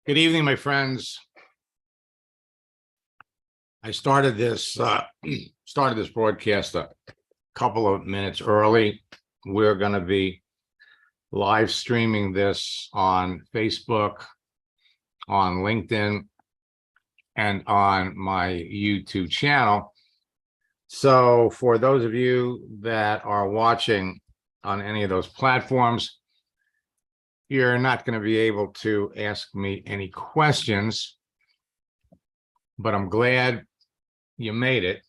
Good evening, my friends. I started this broadcast a couple of minutes early. We're going to be live streaming this on Facebook, on LinkedIn, and on my YouTube channel. So for those of you that are watching on any of those platforms, you're not going to be able to ask me any questions, but I'm glad you made it.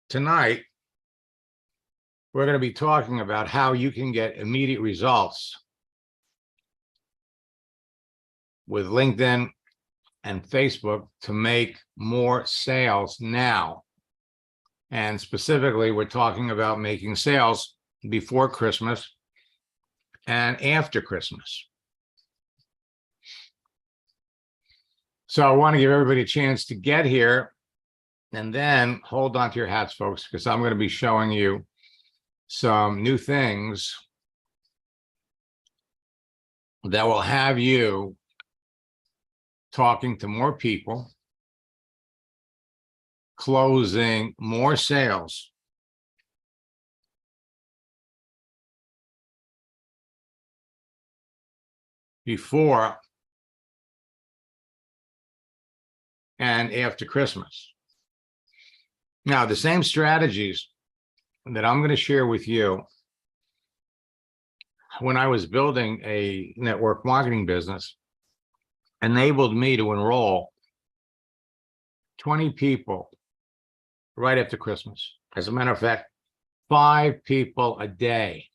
Tonight, we're going to be talking about how you can get immediate results with LinkedIn and Facebook to make more sales now. And specifically, we're talking about making sales before Christmas and after Christmas. So I want to give everybody a chance to get here, and then hold on to your hats, folks, because I'm going to be showing you some new things that will have you talking to more people, closing more sales, before and after Christmas. Now, the same strategies that I'm going to share with you when I was building a network marketing business enabled me to enroll 20 people right after Christmas. As a matter of fact, 5 people a day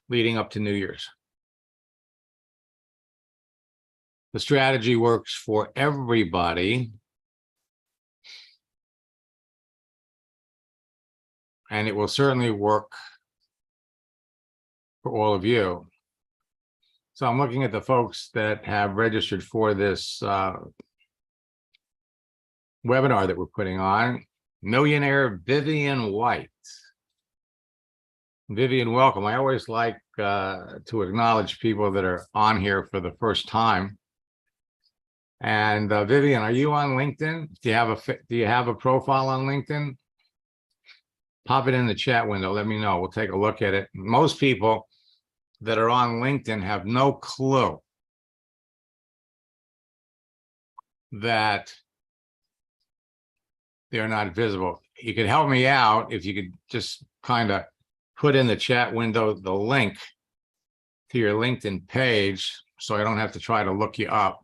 leading up to New Year's. The strategy works for everybody, and it will certainly work for all of you. So I'm looking at the folks that have registered for this webinar that we're putting on. Millionaire Vivian White. Vivian, welcome. I always like to acknowledge people that are on here for the first time. And Vivian, are you on LinkedIn? Do you have a profile on LinkedIn? Pop it in the chat window. Let me know. We'll take a look at it. Most people that are on LinkedIn have no clue that they're not visible. You could help me out if you could just kind of put in the chat window the link to your LinkedIn page so I don't have to try to look you up.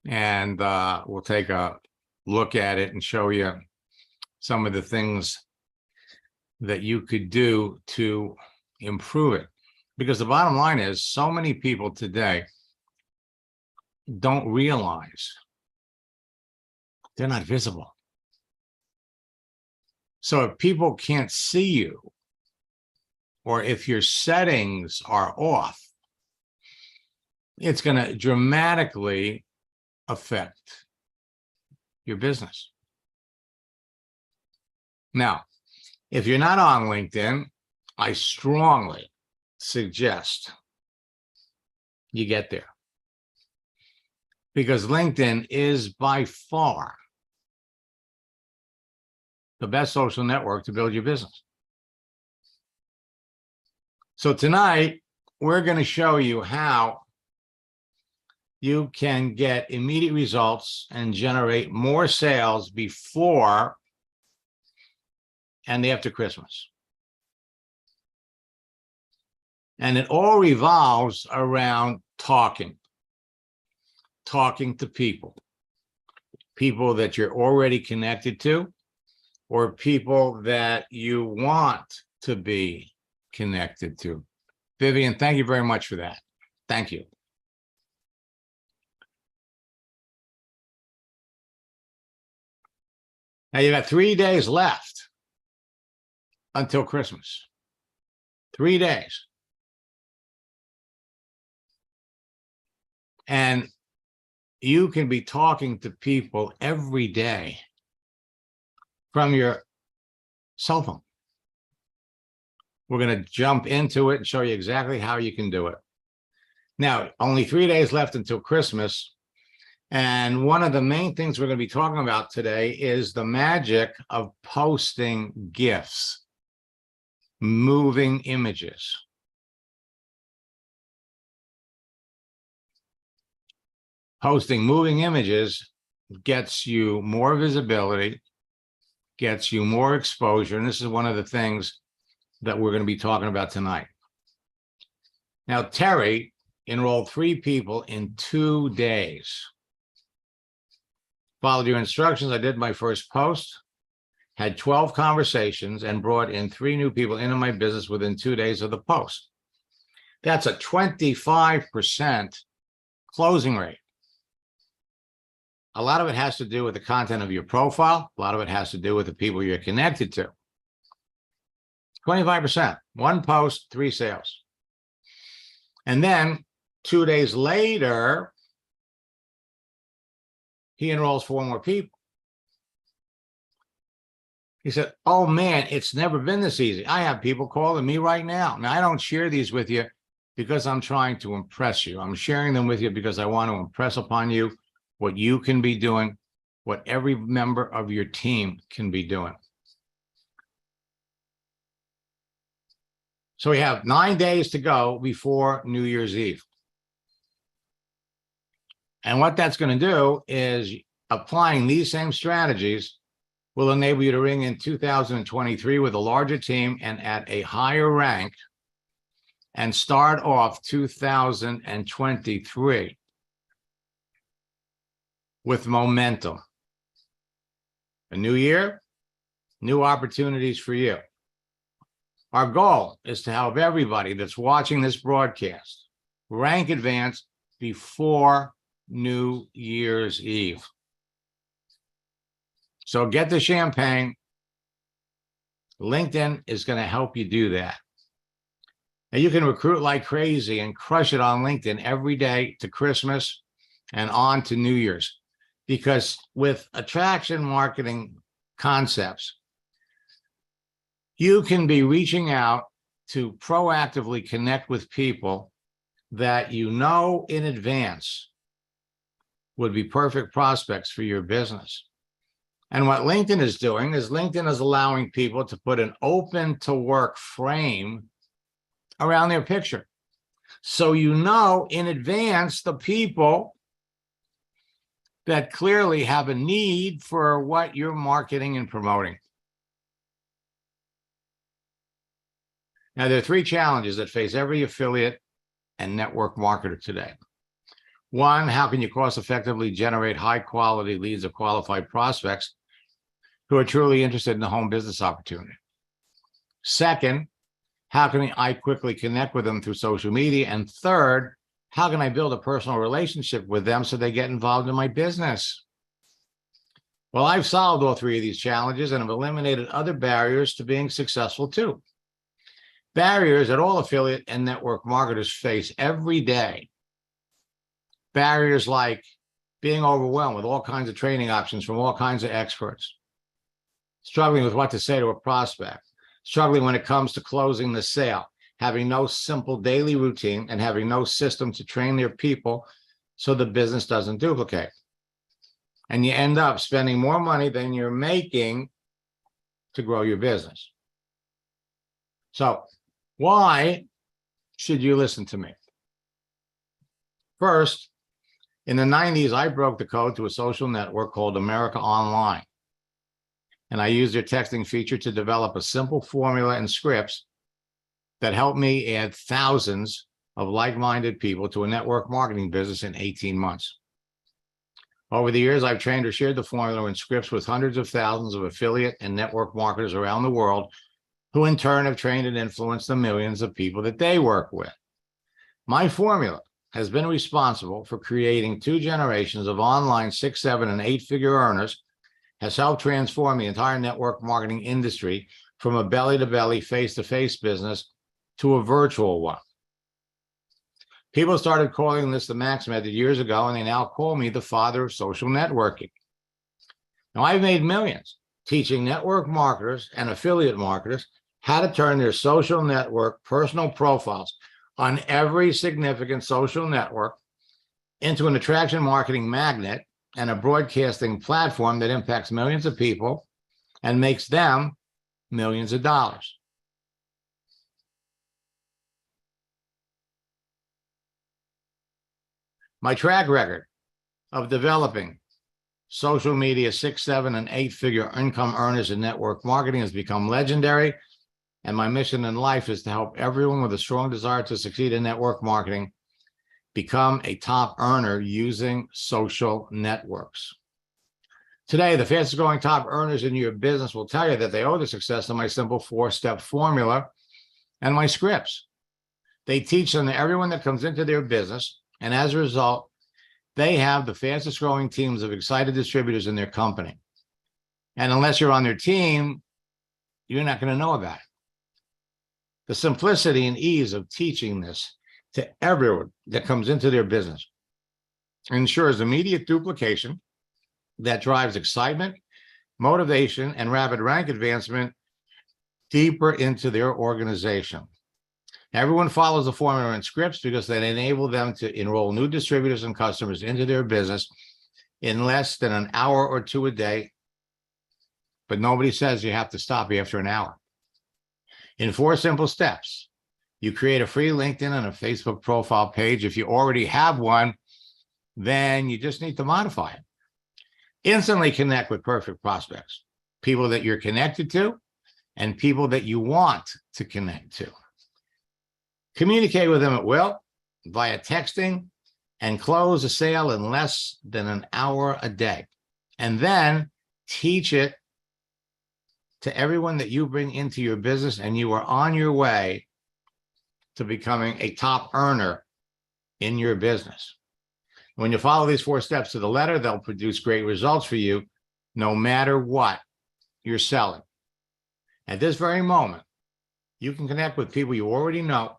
And we'll take a look at it and show you some of the things that you could do to improve it. Because the bottom line is, so many people today don't realize they're not visible. So if people can't see you, or if your settings are off, it's going to dramatically affect your business. Now, if you're not on LinkedIn, I strongly suggest you get there, because LinkedIn is by far the best social network to build your business. So tonight, we're going to show you how you can get immediate results and generate more sales before and after Christmas. And it all revolves around talking to people that you're already connected to, or people that you want to be connected to. Vivian, thank you very much for that. Thank you. Now you got 3 days left until Christmas. 3 days. And you can be talking to people every day from your cell phone. We're going to jump into it and show you exactly how you can do it. Now, only 3 days left until Christmas. And one of the main things we're going to be talking about today is the magic of posting GIFs, moving images. Posting moving images gets you more visibility, gets you more exposure. And this is one of the things that we're going to be talking about tonight. Now, Terry enrolled 3 people in 2 days. Followed your instructions. I did my first post, had 12 conversations, and brought in 3 new people into my business within 2 days of the post. That's a 25% closing rate. A lot of it has to do with the content of your profile. A lot of it has to do with the people you're connected to. 25%, 1 post, 3 sales. And then 2 days later, he enrolls 4 more people. He said, oh man, it's never been this easy. I have people calling me right now. Now, I don't share these with you because I'm trying to impress you. I'm sharing them with you because I want to impress upon you what you can be doing, what every member of your team can be doing. So we have 9 days to go before New Year's Eve. And what that's going to do is applying these same strategies will enable you to ring in 2023 with a larger team and at a higher rank and start off 2023 with momentum. A new year, new opportunities for you. Our goal is to help everybody that's watching this broadcast rank advance before New Year's Eve. So get the champagne. LinkedIn is going to help you do that. Now you can recruit like crazy and crush it on LinkedIn every day to Christmas and on to New Year's. Because with attraction marketing concepts, you can be reaching out to proactively connect with people that you know in advance would be perfect prospects for your business. And what LinkedIn is doing is LinkedIn is allowing people to put an open to work frame around their picture. So you know in advance the people that clearly have a need for what you're marketing and promoting. Now, there are 3 challenges that face every affiliate and network marketer today. 1, how can you cost effectively generate high quality leads of qualified prospects who are truly interested in the home business opportunity? 2nd, how can I quickly connect with them through social media? And 3rd, how can I build a personal relationship with them so they get involved in my business? Well, I've solved all 3 of these challenges and have eliminated other barriers to being successful too. Barriers that all affiliate and network marketers face every day. Barriers like being overwhelmed with all kinds of training options from all kinds of experts, struggling with what to say to a prospect, struggling when it comes to closing the sale, having no simple daily routine, and having no system to train their people so the business doesn't duplicate. And you end up spending more money than you're making to grow your business. So why should you listen to me? First, in the 90s, I broke the code to a social network called America Online. And I used their texting feature to develop a simple formula and scripts that helped me add thousands of like-minded people to a network marketing business in 18 months. Over the years, I've trained or shared the formula and scripts with hundreds of thousands of affiliate and network marketers around the world, who in turn have trained and influenced the millions of people that they work with. My formula has been responsible for creating 2 generations of online 6, 7, and 8-figure earners, has helped transform the entire network marketing industry from a belly-to-belly, face-to-face business to a virtual one. People started calling this the Max Method years ago, and they now call me the father of social networking. Now, I've made millions teaching network marketers and affiliate marketers how to turn their social network personal profiles on every significant social network into an attraction marketing magnet and a broadcasting platform that impacts millions of people and makes them millions of dollars. My track record of developing social media 6, 7, and 8-figure income earners in network marketing has become legendary. And my mission in life is to help everyone with a strong desire to succeed in network marketing become a top earner using social networks. Today, the fastest growing top earners in your business will tell you that they owe their success to my simple 4-step formula and my scripts. They teach them to everyone that comes into their business, and as a result, they have the fastest growing teams of excited distributors in their company. And unless you're on their team, you're not going to know about it. The simplicity and ease of teaching this to everyone that comes into their business ensures immediate duplication that drives excitement, motivation, and rapid rank advancement deeper into their organization. Everyone follows the formula and scripts because they enable them to enroll new distributors and customers into their business in less than an hour or 2 a day. But nobody says you have to stop after an hour. In 4 simple steps, you create a free LinkedIn and a Facebook profile page. If you already have one, then you just need to modify it. Instantly connect with perfect prospects, people that you're connected to and people that you want to connect to. Communicate with them at will via texting and close a sale in less than an hour a day. And then teach it to everyone that you bring into your business, and you are on your way to becoming a top earner in your business. When you follow these 4 steps to the letter, they'll produce great results for you no matter what you're selling. At this very moment, you can connect with people you already know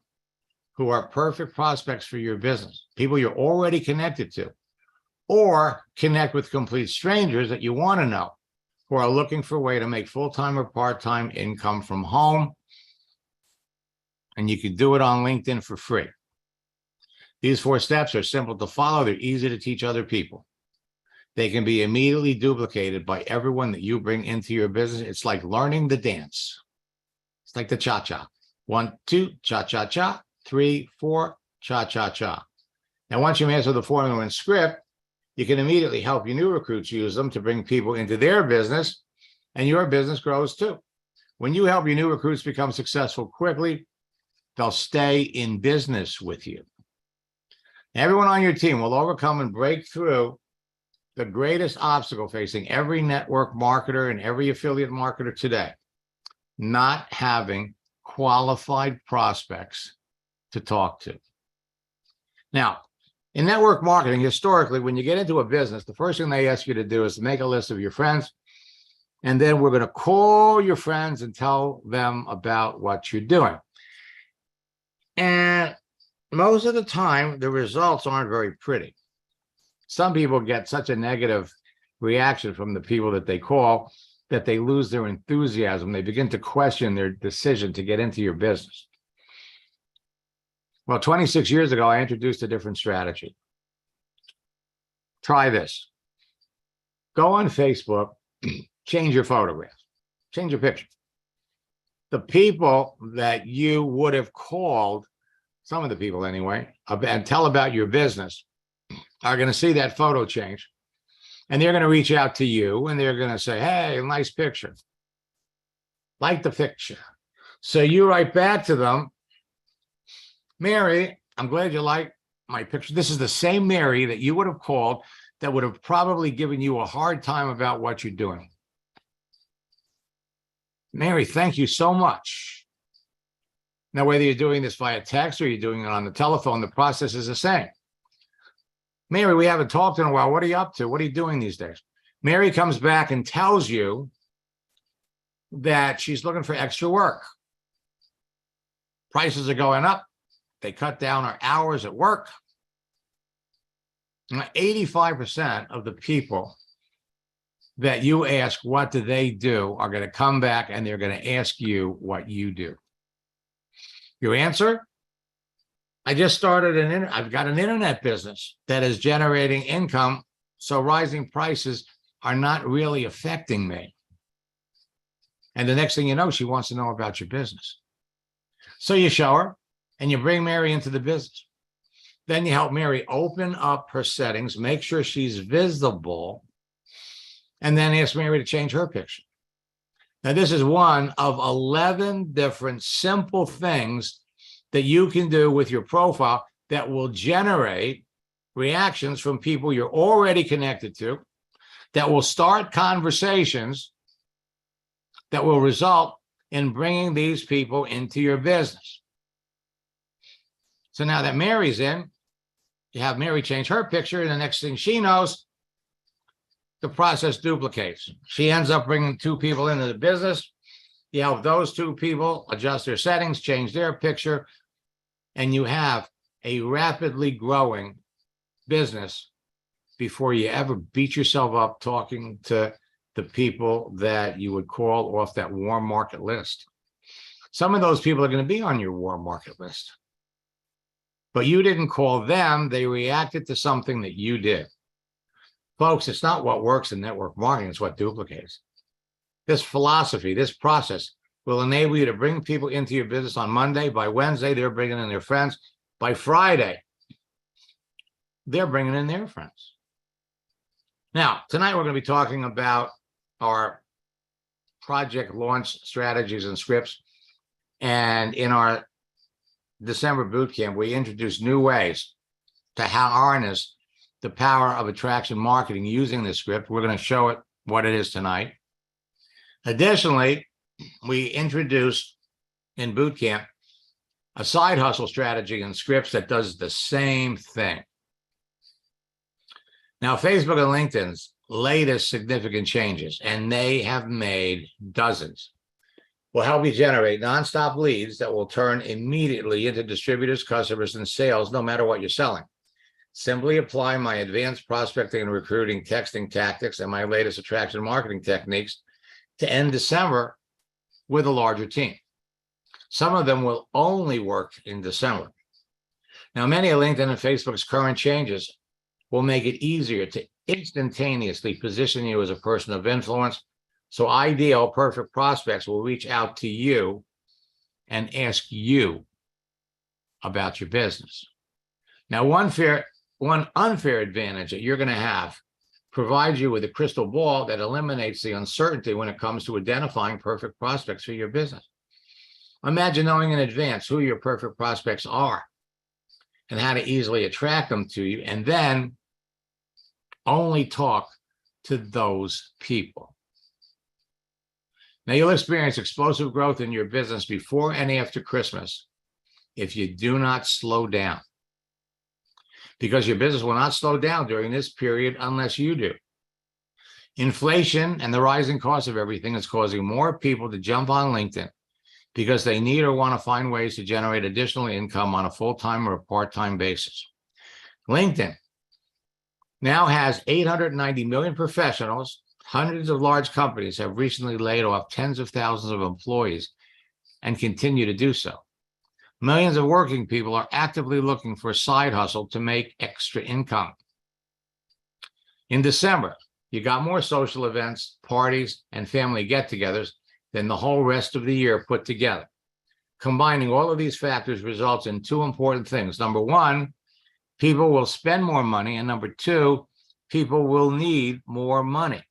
who are perfect prospects for your business, people you're already connected to, or connect with complete strangers that you want to know who are looking for a way to make full-time or part-time income from home. And you can do it on LinkedIn for free. These 4 steps are simple to follow. They're easy to teach other people. They can be immediately duplicated by everyone that you bring into your business. It's like learning the dance. It's like the cha-cha. 1, 2, cha-cha-cha. 3, 4, cha-cha-cha. Now, once you master the formula and script, you can immediately help your new recruits use them to bring people into their business, and your business grows too. When you help your new recruits become successful quickly, they'll stay in business with you. Everyone on your team will overcome and break through the greatest obstacle facing every network marketer and every affiliate marketer today: not having qualified prospects to talk to. Now, in network marketing, historically, when you get into a business, the first thing they ask you to do is to make a list of your friends, and then we're going to call your friends and tell them about what you're doing. And most of the time, the results aren't very pretty. Some people get such a negative reaction from the people that they call that they lose their enthusiasm. They begin to question their decision to get into your business. Well, 26 years ago, I introduced a different strategy. Try this. Go on Facebook, change your photograph, change your picture. The people that you would have called, some of the people anyway, and tell about your business are going to see that photo change. And they're going to reach out to you and they're going to say, hey, nice picture. Like the picture. So you write back to them, Mary, I'm glad you like my picture. This is the same Mary that you would have called that would have probably given you a hard time about what you're doing. Mary, thank you so much. Now, whether you're doing this via text or you're doing it on the telephone, the process is the same. Mary, we haven't talked in a while. What are you up to? What are you doing these days? Mary comes back and tells you that she's looking for extra work. Prices are going up. They cut down our hours at work. 85% of the people that you ask, what do they do, are going to come back and they're going to ask you what you do. Your answer? I just started I've got an internet business that is generating income, so rising prices are not really affecting me. And the next thing you know, she wants to know about your business. So you show her and you bring Mary into the business. Then you help Mary open up her settings, make sure she's visible, and then ask Mary to change her picture. Now, this is one of 11 different simple things that you can do with your profile that will generate reactions from people you're already connected to, that will start conversations that will result in bringing these people into your business. So now that Mary's in, you have Mary change her picture, and the next thing she knows, the process duplicates. She ends up bringing 2 people into the business. You help those 2 people adjust their settings, change their picture, and you have a rapidly growing business before you ever beat yourself up talking to the people that you would call off that warm market list. Some of those people are going to be on your warm market list, but you didn't call them. They reacted to something that you did. Folks, it's not what works in network marketing, it's what duplicates. This philosophy, this process will enable you to bring people into your business on Monday. By Wednesday, they're bringing in their friends. By Friday, they're bringing in their friends. Now, tonight we're going to be talking about our project launch strategies and scripts. And in our December boot camp, we introduced new ways to harness the power of attraction marketing using this script. We're going to show it what it is tonight. Additionally, we introduced in boot camp a side hustle strategy and scripts that does the same thing. Now, Facebook and LinkedIn's latest significant changes, and they have made dozens, will help you generate nonstop leads that will turn immediately into distributors, customers, and sales, no matter what you're selling. Simply apply my advanced prospecting and recruiting texting tactics and my latest attraction marketing techniques to end December with a larger team. Some of them will only work in December. Now, many of LinkedIn and Facebook's current changes will make it easier to instantaneously position you as a person of influence. So ideal, perfect prospects will reach out to you and ask you about your business. Now, one unfair advantage that you're going to have provides you with a crystal ball that eliminates the uncertainty when it comes to identifying perfect prospects for your business. Imagine knowing in advance who your perfect prospects are and how to easily attract them to you, and then only talk to those people. Now, you'll experience explosive growth in your business before and after Christmas if you do not slow down, because your business will not slow down during this period unless you do. Inflation and the rising cost of everything is causing more people to jump on LinkedIn because they need or want to find ways to generate additional income on a full-time or a part-time basis. LinkedIn now has 890 million professionals. Hundreds of large companies have recently laid off tens of thousands of employees and continue to do so. Millions of working people are actively looking for a side hustle to make extra income. In December, you got more social events, parties, and family get-togethers than the whole rest of the year put together. Combining all of these factors results in 2 important things. Number 1, people will spend more money, and number 2, people will need more money.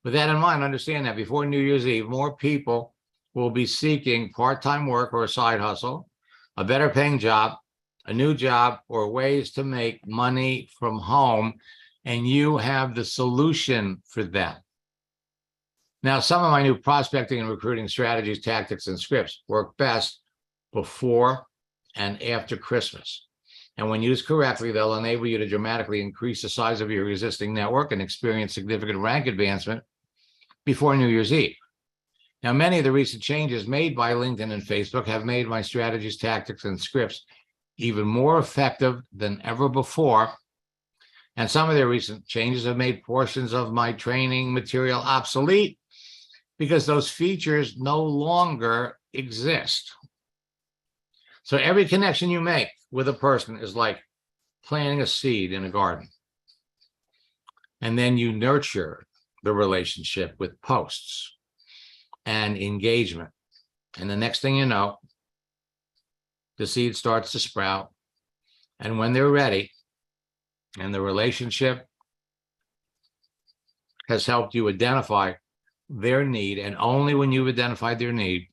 With that in mind, understand that before New Year's Eve, more people will be seeking part-time work or a side hustle, a better paying job, a new job, or ways to make money from home, and you have the solution for that. Now, some of my new prospecting and recruiting strategies, tactics, and scripts work best before and after Christmas. And when used correctly, they'll enable you to dramatically increase the size of your existing network and experience significant rank advancement before New Year's Eve. Now, many of the recent changes made by LinkedIn and Facebook have made my strategies, tactics, and scripts even more effective than ever before. And some of their recent changes have made portions of my training material obsolete because those features no longer exist. So every connection you make with a person is like planting a seed in a garden. And then you nurture the relationship with posts and engagement. And the next thing you know, the seed starts to sprout. And when they're ready and the relationship has helped you identify their need, and only when you've identified their need,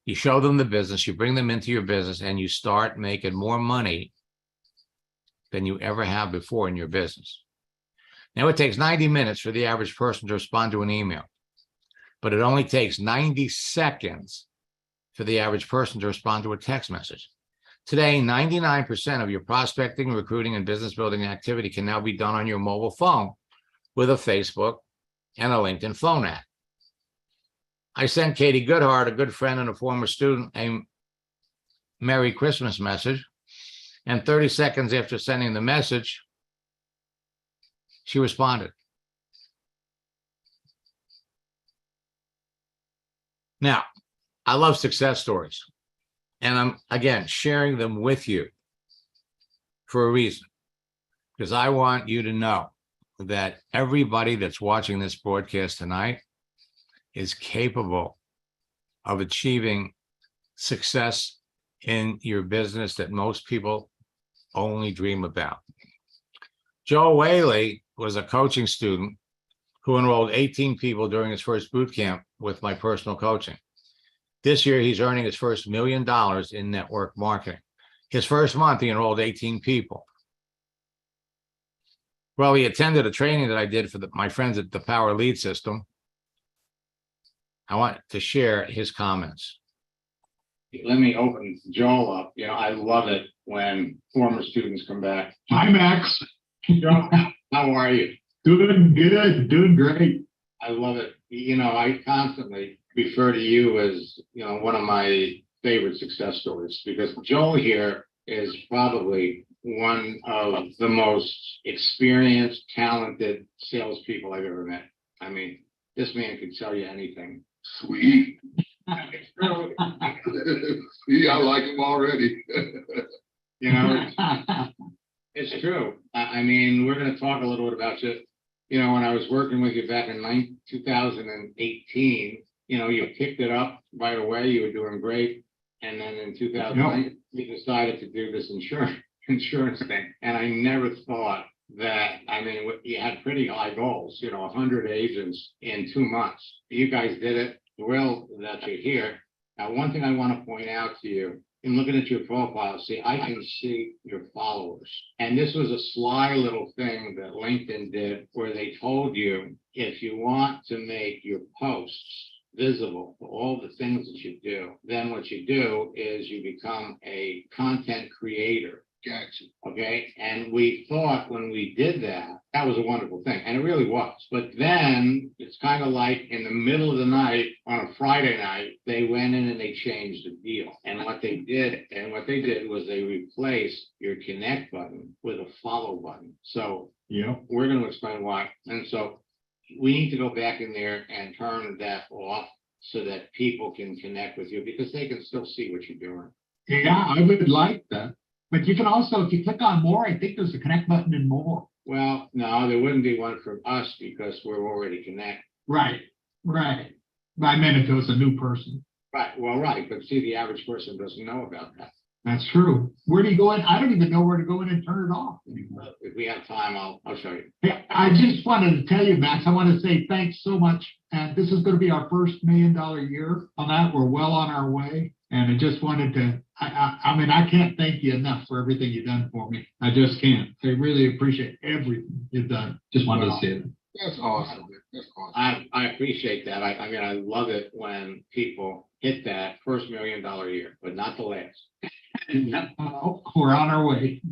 you show them the business, you bring them into your business, and you start making more money than you ever have before in your business. Now, it takes 90 minutes for the average person to respond to an email, but it only takes 90 seconds for the average person to respond to a text message. Today, 99% of your prospecting, recruiting, and business building activity can now be done on your mobile phone with a Facebook and a LinkedIn phone app. I sent Katie Goodhart, a good friend and a former student, a Merry Christmas message. And 30 seconds after sending the message, she responded. Now, I love success stories, and I'm, again, sharing them with you for a reason, because I want you to know that everybody that's watching this broadcast tonight is capable of achieving success in your business that most people only dream about. Joe Whaley was a coaching student who enrolled 18 people during his first boot camp with my personal coaching. This year, he's earning his first $1 million in network marketing. His first month, he enrolled 18 people. Well, he attended a training that I did for my friends at the Power Lead System. I want to share his comments. Let me open Joel up. You know, I love it when former students come back. Hi, Max. Joel, how are you? Doing good, doing great. I love it. You know, I constantly refer to you as, you know, one of my favorite success stories, because Joel here is probably one of the most experienced, talented salespeople I've ever met. I mean, this man could sell you anything. Sweet. See, I like him already. You know, it's true. I mean, we're going to talk a little bit about you. You know, when I was working with you back in 2018, you know, you picked it up right away. You were doing great. And then in 2009, you decided to do this insurance thing. And I never thought that, I mean, you had pretty high goals, you know, 100 agents in 2 months. You guys did it. Thrilled that you're here. Now, one thing I want to point out to you, in looking at your profile, see, I can see your followers. And this was a sly little thing that LinkedIn did, where they told you, if you want to make your posts visible for all the things that you do, then what you do is you become a content creator. Gotcha. Okay. And we thought when we did that, that was a wonderful thing. And it really was. But then it's kind of like in the middle of the night on a Friday night, they went in and they changed the deal. And what they did was they replaced your connect button with a follow button. So we're going to explain why. And so we need to go back in there and turn that off so that people can connect with you, because they can still see what you're doing. Yeah, I would like that. But you can also, if you click on more, I think there's a connect button and more. Well, no, there wouldn't be one for us because we're already connected. Right. I meant if it was a new person. Right. Well, right. But see, the average person doesn't know about that. That's true. Where do you go in? I don't even know where to go in and turn it off anymore. If we have time, I'll show you. Hey, I just wanted to tell you, Max, I want to say thanks so much. And this is going to be our first $1 million year on that. We're well on our way. And I just wanted to, I mean, I can't thank you enough for everything you've done for me. I just can't. I really appreciate everything you've done. Just wanted to say that. That's awesome. That's awesome. I appreciate that. I mean, I love it when people hit that first $1 million year, but not the last. We're on our way.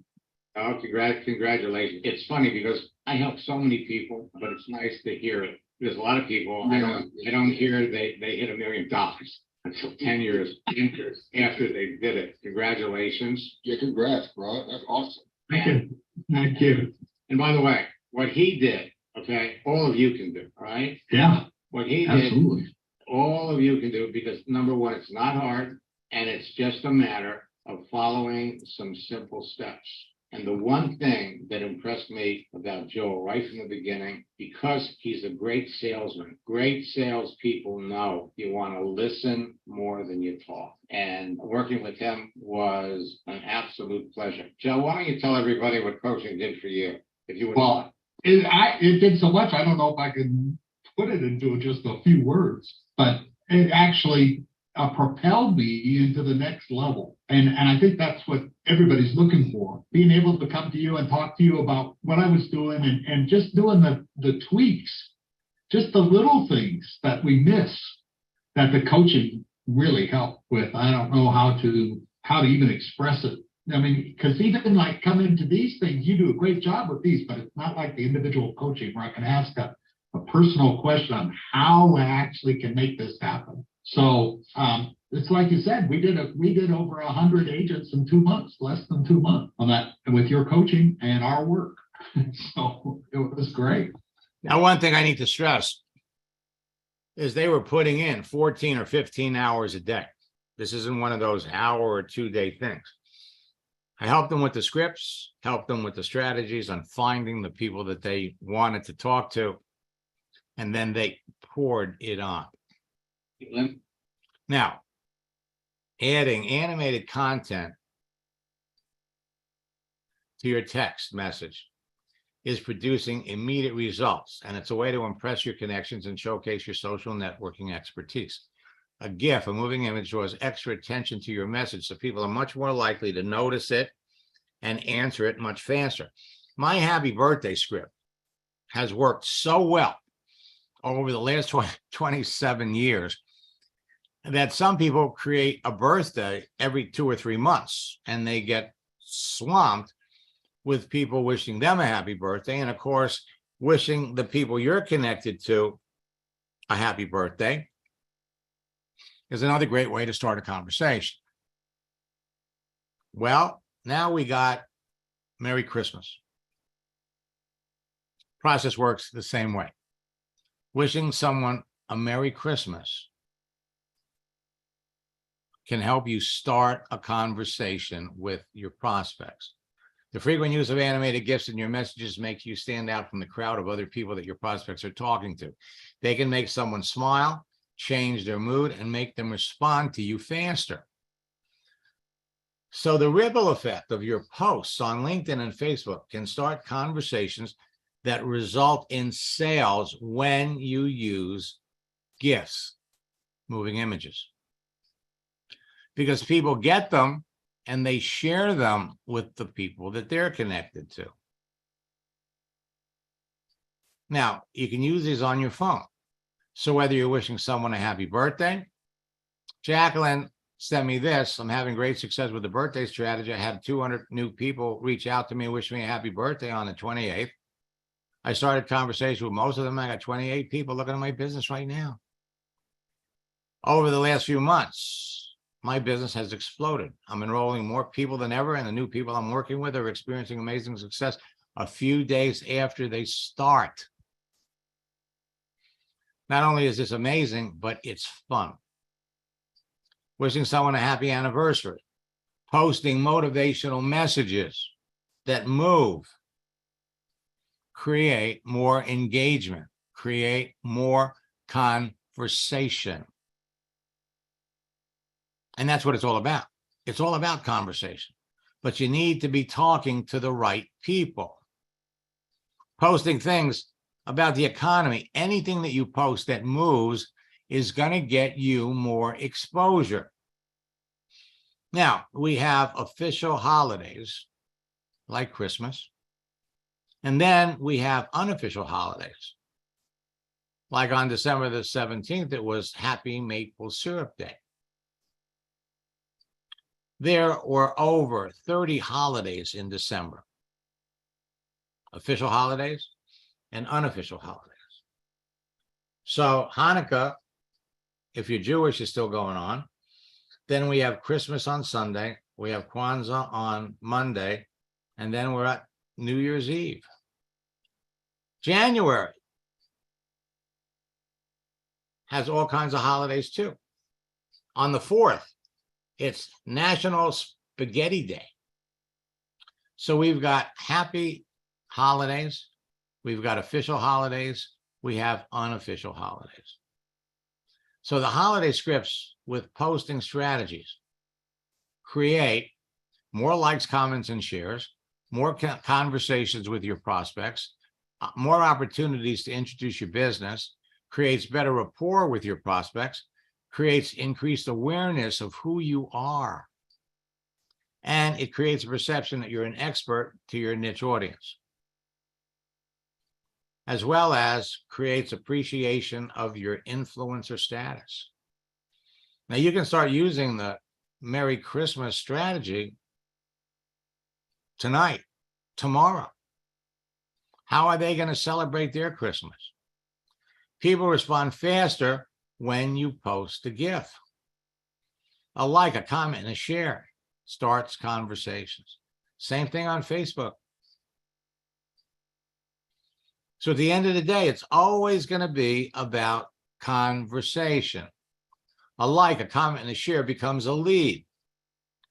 Oh, congratulations. It's funny because I help so many people, but it's nice to hear it. There's a lot of people, I don't hear they hit $1 million until 10 years after they did it. Congratulations. Yeah, congrats, bro. That's awesome. Thank you. And by the way, what he did, okay, all of you can do, all right? Yeah, What he did, absolutely. all of you can do, because number one, it's not hard, and it's just a matter of following some simple steps. And the one thing that impressed me about Joel right from the beginning, because he's a great salesman, great salespeople know you want to listen more than you talk. And working with him was an absolute pleasure. Joe, why don't you tell everybody what coaching did for you? If you would. Well, it did so much, I don't know if I can put it into just a few words, but it actually propelled me into the next level. And I think that's what everybody's looking for, being able to come to you and talk to you about what I was doing and just doing the tweaks, just the little things that we miss that the coaching really helped with. I don't know how to even express it. I mean, because even like coming to these things, you do a great job with these, but it's not like the individual coaching where I can ask a personal question on how I actually can make this happen. So it's like you said, we did over 100 agents in 2 months, less than 2 months on that with your coaching and our work. So it was great. Now, one thing I need to stress is they were putting in 14 or 15 hours a day. This isn't one of those hour or 2 day things. I helped them with the scripts, helped them with the strategies on finding the people that they wanted to talk to, and then they poured it on. Now, adding animated content to your text message is producing immediate results, and it's a way to impress your connections and showcase your social networking expertise. A GIF, a moving image, draws extra attention to your message, so people are much more likely to notice it and answer it much faster. My happy birthday script has worked so well over the last 27 years that some people create a birthday every 2 or 3 months, and they get swamped with people wishing them a happy birthday. And of course, wishing the people you're connected to a happy birthday is another great way to start a conversation. Well, now we got Merry Christmas. Process works the same way. Wishing someone a Merry Christmas can help you start a conversation with your prospects. The frequent use of animated GIFs in your messages makes you stand out from the crowd of other people that your prospects are talking to. They can make someone smile, change their mood, and make them respond to you faster. So the ripple effect of your posts on LinkedIn and Facebook can start conversations that result in sales when you use GIFs, moving images, because people get them and they share them with the people that they're connected to. Now, you can use these on your phone. So whether you're wishing someone a happy birthday, Jacqueline sent me this. I'm having great success with the birthday strategy. I had 200 new people reach out to me and wish me a happy birthday on the 28th. I started conversation with most of them. I got 28 people looking at my business right now. Over the last few months, my business has exploded. I'm enrolling more people than ever, and the new people I'm working with are experiencing amazing success a few days after they start. Not only is this amazing, but it's fun. Wishing someone a happy anniversary, posting motivational messages that move, create more engagement, create more conversation. And that's what it's all about. It's all about conversation, but you need to be talking to the right people. Posting things about the economy, anything that you post that moves is going to get you more exposure. Now, we have official holidays like Christmas, and then we have unofficial holidays. Like on December the 17th, it was Happy Maple Syrup Day. There were over 30 holidays in December, official holidays and unofficial holidays. So Hanukkah, if you're Jewish, is still going on. Then we have Christmas on Sunday. We have Kwanzaa on Monday. And then we're at New Year's Eve. January has all kinds of holidays too. On the 4th, it's National Spaghetti Day. So we've got happy holidays, we've got official holidays, we have unofficial holidays. So the holiday scripts with posting strategies create more likes, comments, and shares, more conversations with your prospects, more opportunities to introduce your business, creates better rapport with your prospects, creates increased awareness of who you are, and it creates a perception that you're an expert to your niche audience, as well as creates appreciation of your influencer status. Now you can start using the Merry Christmas strategy tonight, tomorrow. How are they going to celebrate their Christmas? People respond faster when you post a GIF. A like, a comment, and a share starts conversations. Same thing on Facebook. So at the end of the day, it's always going to be about conversation. A like, a comment, and a share becomes a lead.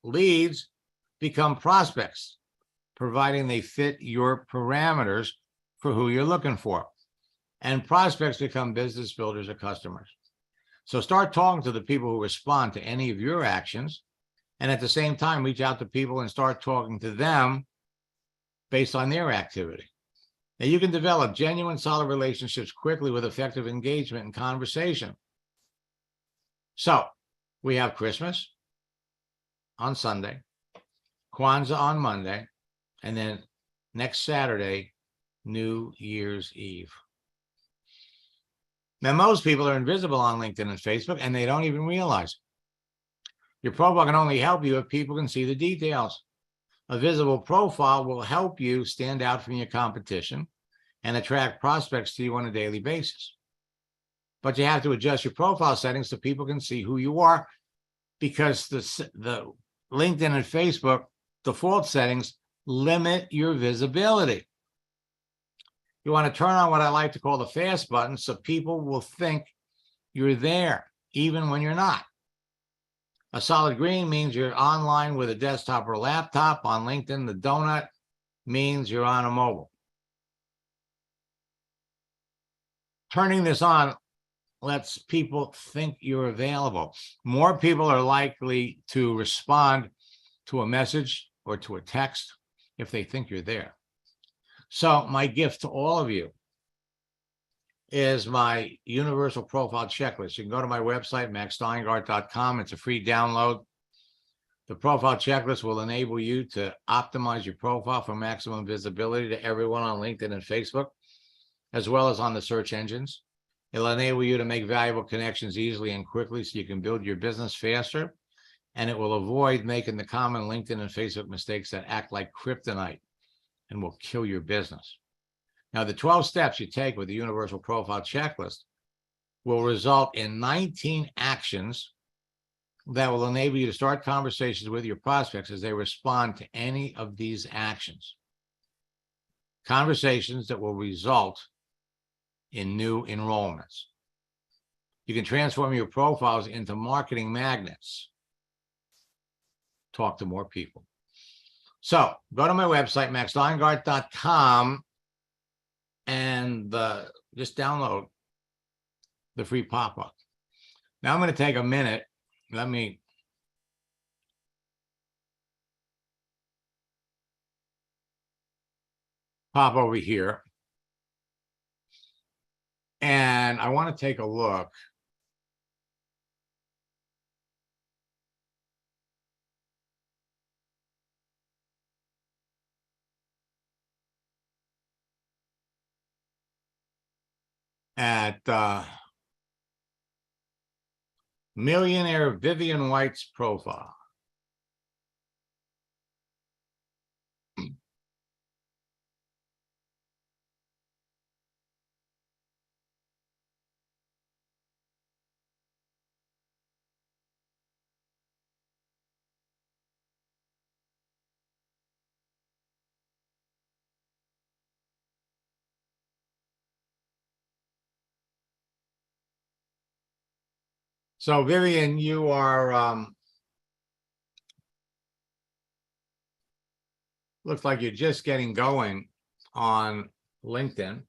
Leads become prospects, providing they fit your parameters for who you're looking for. And prospects become business builders or customers. So start talking to the people who respond to any of your actions. And at the same time, reach out to people and start talking to them based on their activity. Now, you can develop genuine, solid relationships quickly with effective engagement and conversation. So we have Christmas on Sunday, Kwanzaa on Monday, and then next Saturday, New Year's Eve. Now, most people are invisible on LinkedIn and Facebook, and they don't even realize it. Your profile can only help you if people can see the details. A visible profile will help you stand out from your competition and attract prospects to you on a daily basis. But you have to adjust your profile settings so people can see who you are, because the LinkedIn and Facebook default settings limit your visibility. You want to turn on what I like to call the fast button so people will think you're there, even when you're not. A solid green means you're online with a desktop or laptop. On LinkedIn, the donut means you're on a mobile. Turning this on lets people think you're available. More people are likely to respond to a message or to a text if they think you're there. So my gift to all of you is my universal profile checklist. You can go to my website, maxsteingart.com. It's a free download. The profile checklist will enable you to optimize your profile for maximum visibility to everyone on LinkedIn and Facebook, as well as on the search engines. It'll enable you to make valuable connections easily and quickly so you can build your business faster. And it will avoid making the common LinkedIn and Facebook mistakes that act like kryptonite and will kill your business. Now, the 12 steps you take with the Universal Profile Checklist will result in 19 actions that will enable you to start conversations with your prospects as they respond to any of these actions. Conversations that will result in new enrollments. You can transform your profiles into marketing magnets. Talk to more people. So go to my website, maxsteingart.com, and just download the free pop-up. Now I'm going to take a minute. Let me pop over here. And I want to take a look at millionaire Vivian White's profile. So Vivian, you are, looks like you're just getting going on LinkedIn.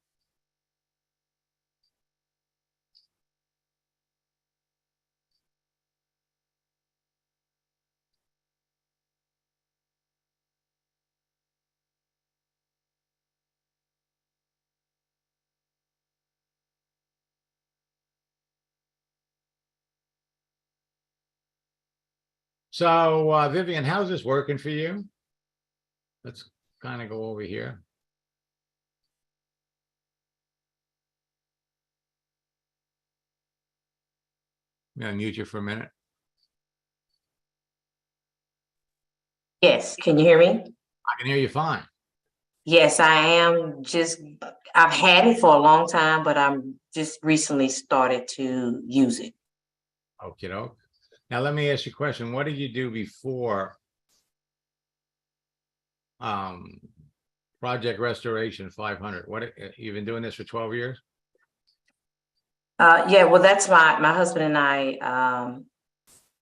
So Vivian, how's this working for you? Let's kind of go over here. I'm gonna mute you for a minute. Yes, can you hear me? I can hear you fine. Yes, I am I've had it for a long time, but I'm just recently started to use it. Okay, doke. Now let me ask you a question. What did you do before Project Restoration 500? What you've been doing this for 12 years? Yeah, well, that's my husband and I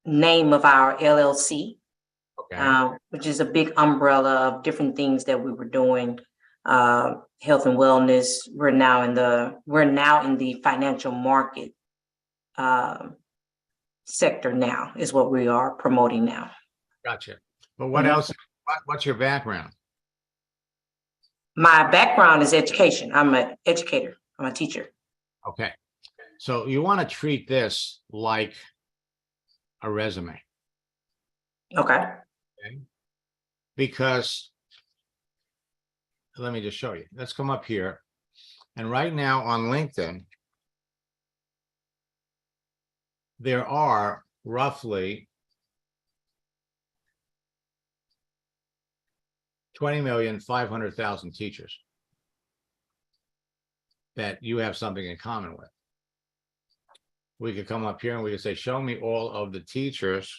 name of our LLC, Okay. which is a big umbrella of different things that we were doing. Health and wellness. We're now in the financial market sector now is what we are promoting now. Gotcha. But what else? What's your background? My background is education. I'm an educator. I'm a teacher. Okay. So you want to treat this like a resume. Okay. Okay. Because let me just show you. Let's come up here. And right now on LinkedIn, there are roughly 20,500,000 teachers that you have something in common with. We could come up here and we could say, show me all of the teachers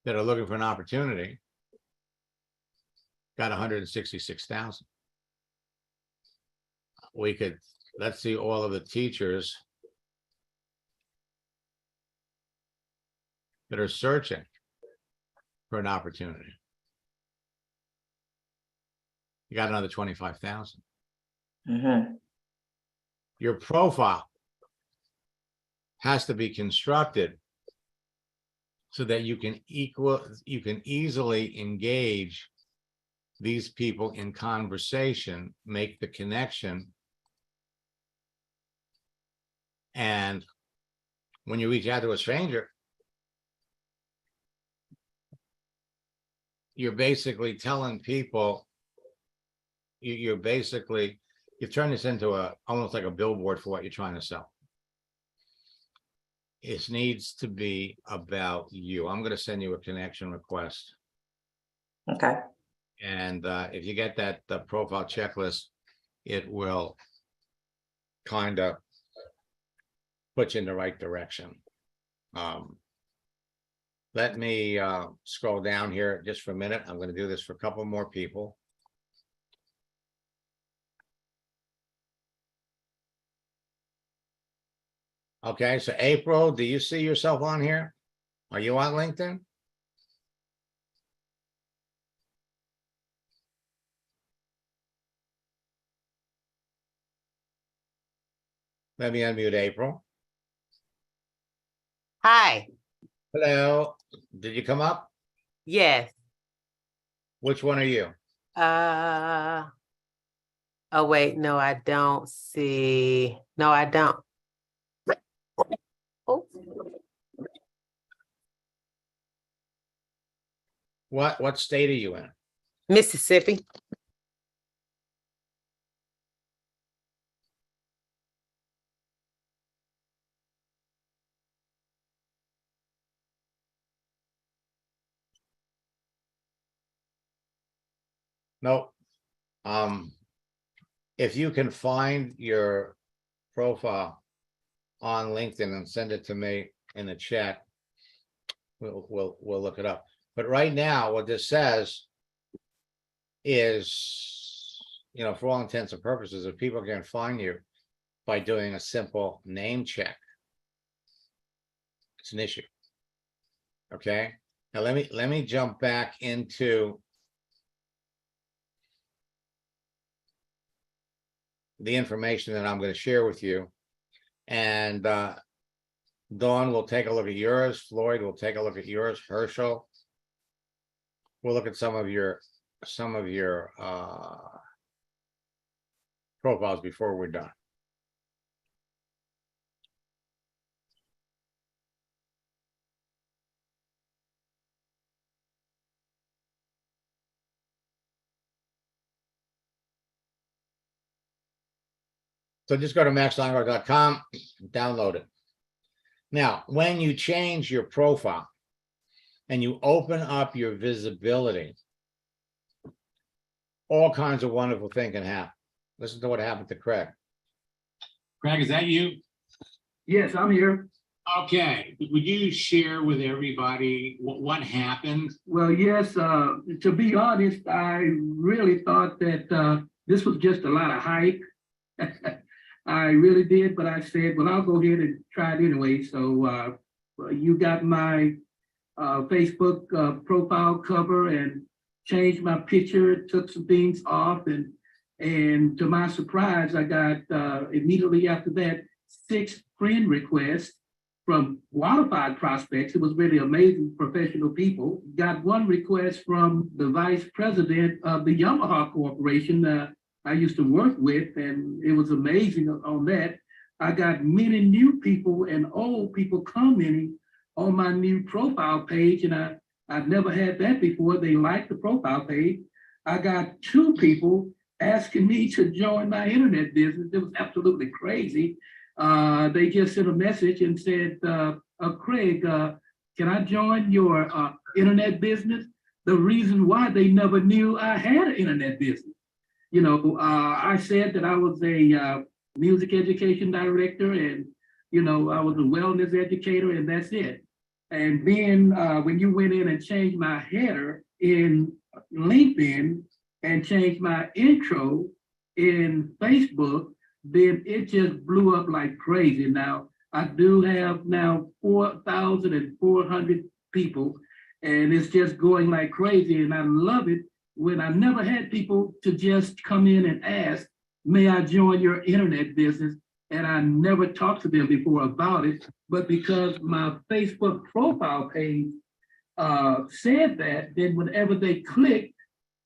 that are looking for an opportunity. Got 166,000. We could, let's see all of the teachers that are searching for an opportunity. You got another 25,000. Your profile has to be constructed so that you can easily engage these people in conversation, make the connection. And when you reach out to a stranger, you're basically telling people, you've turned this into almost like a billboard for what you're trying to sell. It needs to be about you. I'm going to send you a connection request. Okay. And if you get that the profile checklist, it will kind of put you in the right direction. Let me scroll down here just for a minute. I'm going to do this for a couple more people. Okay, so April, do you see yourself on here? Are you on LinkedIn? Let me unmute April. Hi. Hello. Did you come up? Yes. Which one are you? Oh wait, no, I don't see. No, I don't. Oh. What state are you in? Mississippi. Nope. If you can find your profile on LinkedIn and send it to me in the chat, we'll look it up. But right now, what this says is you know, for all intents and purposes, if people can find you by doing a simple name check, it's an issue. Okay, now let me jump back into the information that I'm going to share with you. And Dawn will take a look at yours. Floyd will take a look at yours. Herschel. We'll look at some of your profiles before we're done. So just go to maxsteinhardt.com, download it. Now, when you change your profile and you open up your visibility, all kinds of wonderful things can happen. Listen to what happened to Craig. Craig, is that you? Yes, I'm here. Okay, would you share with everybody what happened? Well, yes, to be honest, I really thought that this was just a lot of hype. I really did, but I said, well, I'll go ahead and try it anyway. So you got my Facebook profile cover and changed my picture, took some things off, and to my surprise, I got immediately after that 6 friend requests from qualified prospects. It was really amazing, professional people. Got 1 request from the vice president of the Yamaha Corporation I used to work with, and it was amazing on that. I got many new people and old people commenting on my new profile page, and I've never had that before. They liked the profile page. I got 2 people asking me to join my internet business. It was absolutely crazy. They just sent a message and said, Craig, can I join your internet business? The reason why they never knew I had an internet business. You know, I said that I was a music education director, and, you know, I was a wellness educator, and that's it. And then when you went in and changed my header in LinkedIn and changed my intro in Facebook, then it just blew up like crazy. Now, I do have now 4,400 people, and it's just going like crazy, and I love it. When I never had people to just come in and ask, may I join your internet business? And I never talked to them before about it, but because my Facebook profile page said that, then whenever they clicked,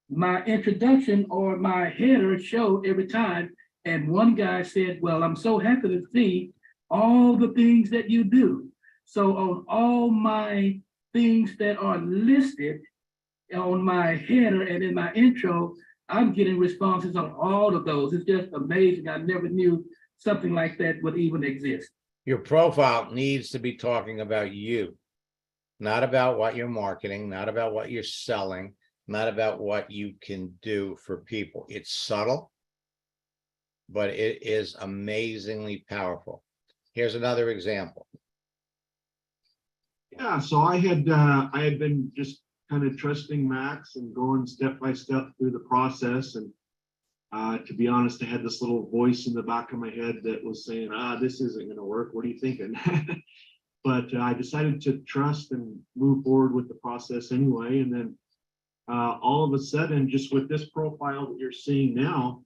my introduction or my header showed every time. And one guy said, well, I'm so happy to see all the things that you do. So on all my things that are listed on my header and in my intro, I'm getting responses on all of those. It's just amazing. I never knew something like that would even exist. Your profile needs to be talking about you, not about what you're marketing, not about what you're selling, not about what you can do for people. It's subtle, but it is amazingly powerful. Here's another example. Yeah, so I had been just kind of trusting Max and going step by step through the process. And to be honest, I had this little voice in the back of my head that was saying, this isn't going to work. What are you thinking? But I decided to trust and move forward with the process anyway. And then all of a sudden, just with this profile that you're seeing now,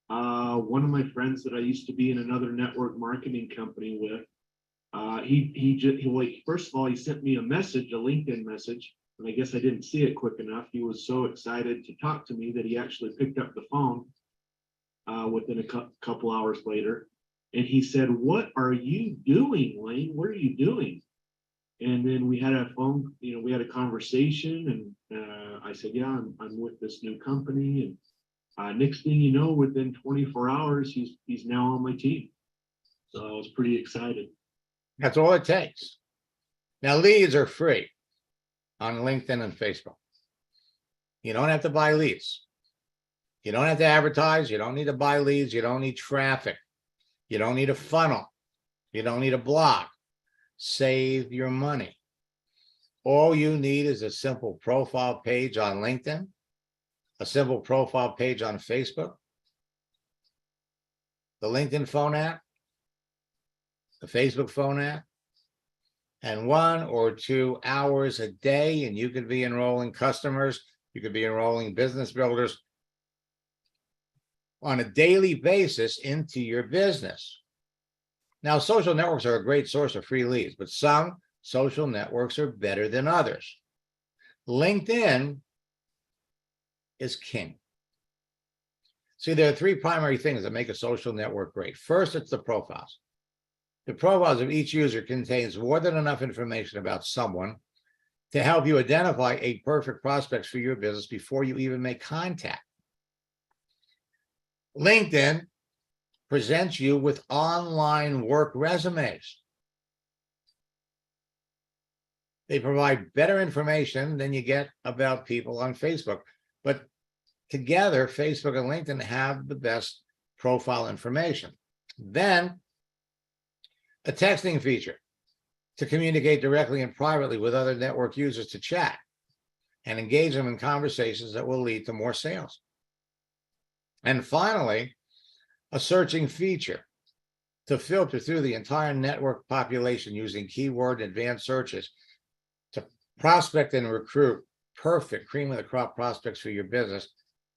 one of my friends that I used to be in another network marketing company with, first of all, he sent me a message, a LinkedIn message. And I guess I didn't see it quick enough. He was so excited to talk to me that he actually picked up the phone within a couple hours later. And he said, what are you doing, Lane? What are you doing? And then we had a conversation, and I said, yeah, I'm with this new company. And next thing you know, within 24 hours, he's now on my team. So I was pretty excited. That's all it takes. Now, leads are free on LinkedIn and Facebook. You don't have to buy leads. You don't have to advertise. You don't need to buy leads. You don't need traffic. You don't need a funnel. You don't need a blog. Save your money. All you need is a simple profile page on LinkedIn, a simple profile page on Facebook, the LinkedIn phone app, the Facebook phone app, and 1 or 2 hours a day, and you could be enrolling customers, you could be enrolling business builders on a daily basis into your business. Now, social networks are a great source of free leads, but some social networks are better than others. LinkedIn is king. See, there are 3 primary things that make a social network great. First, it's the profiles. The profiles of each user contains more than enough information about someone to help you identify a perfect prospects for your business before you even make contact. LinkedIn presents you with online work resumes. They provide better information than you get about people on Facebook. But together, Facebook and LinkedIn have the best profile information. Then, a texting feature to communicate directly and privately with other network users, to chat and engage them in conversations that will lead to more sales. And finally, a searching feature to filter through the entire network population using keyword advanced searches to prospect and recruit perfect cream of the crop prospects for your business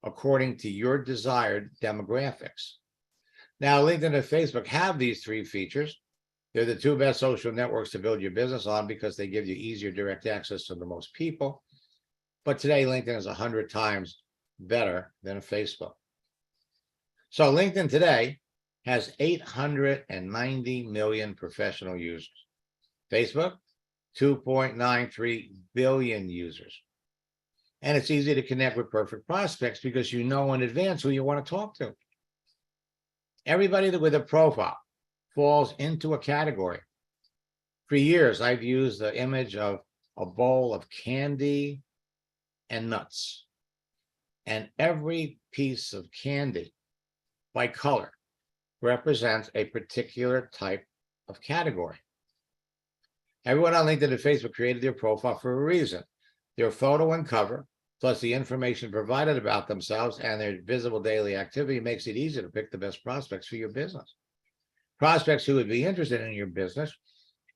according to your desired demographics. Now, LinkedIn and Facebook have these 3 features. They're the 2 best social networks to build your business on because they give you easier direct access to the most people. But today, LinkedIn is 100 times better than Facebook. So LinkedIn today has 890 million professional users. Facebook, 2.93 billion users. And it's easy to connect with perfect prospects because you know in advance who you want to talk to. Everybody with a profile falls into a category. For years, I've used the image of a bowl of candy and nuts. And every piece of candy by color represents a particular type of category. Everyone on LinkedIn and Facebook created their profile for a reason. Their photo and cover, plus the information provided about themselves and their visible daily activity, makes it easy to pick the best prospects for your business. Prospects who would be interested in your business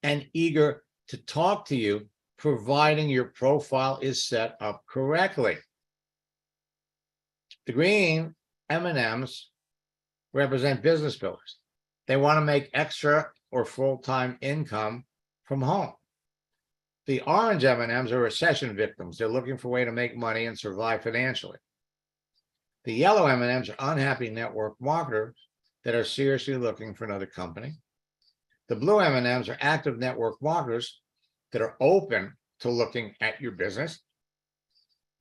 and eager to talk to you, providing your profile is set up correctly. The green M&Ms represent business builders. They want to make extra or full-time income from home. The orange M&Ms are recession victims. They're looking for a way to make money and survive financially. The yellow M&Ms are unhappy network marketers that are seriously looking for another company. The blue M&Ms are active network marketers that are open to looking at your business.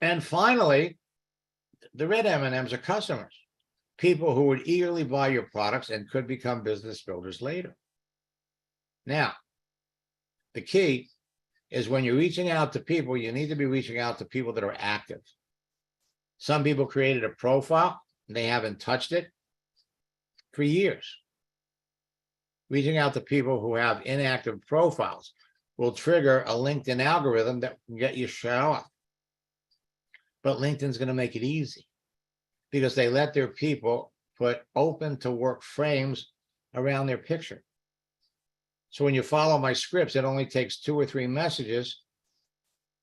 And finally, the red M&Ms are customers, people who would eagerly buy your products and could become business builders later. Now, the key is when you're reaching out to people, you need to be reaching out to people that are active. Some people created a profile and they haven't touched it for years. Reaching out to people who have inactive profiles will trigger a LinkedIn algorithm that can get you shut off. But LinkedIn's going to make it easy because they let their people put open to work frames around their picture. So when you follow my scripts, it only takes 2 or 3 messages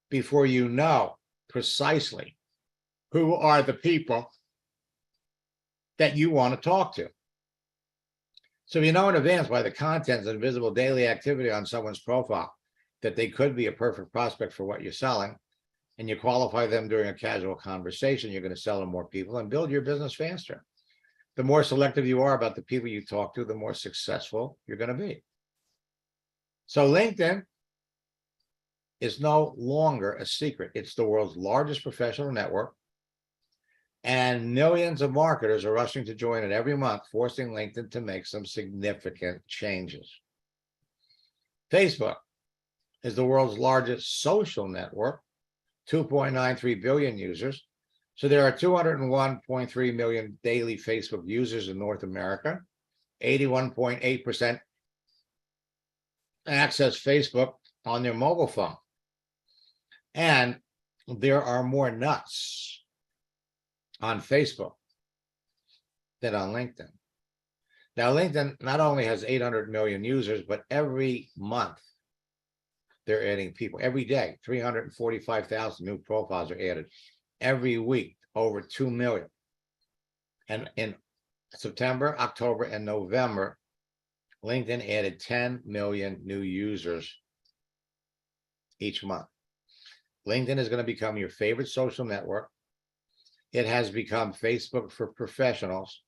before you know precisely who are the people that you want to talk to. So if you know in advance by the contents and visible daily activity on someone's profile that they could be a perfect prospect for what you're selling, and you qualify them during a casual conversation, you're going to sell to more people and build your business faster. The more selective you are about the people you talk to, the more successful you're going to be. So LinkedIn is no longer a secret. It's the world's largest professional network, and millions of marketers are rushing to join it every month, forcing LinkedIn to make some significant changes. Facebook is the world's largest social network, 2.93 billion users. So there are 201.3 million daily Facebook users in North America. 81.8% access Facebook on their mobile phone. And there are more nuts on Facebook than on LinkedIn. Now, LinkedIn not only has 800 million users, but every month they're adding people. Every day, 345,000 new profiles are added. Every week, over 2 million. And in September, October, and November, LinkedIn added 10 million new users each month. LinkedIn is going to become your favorite social network. It has become Facebook for professionals,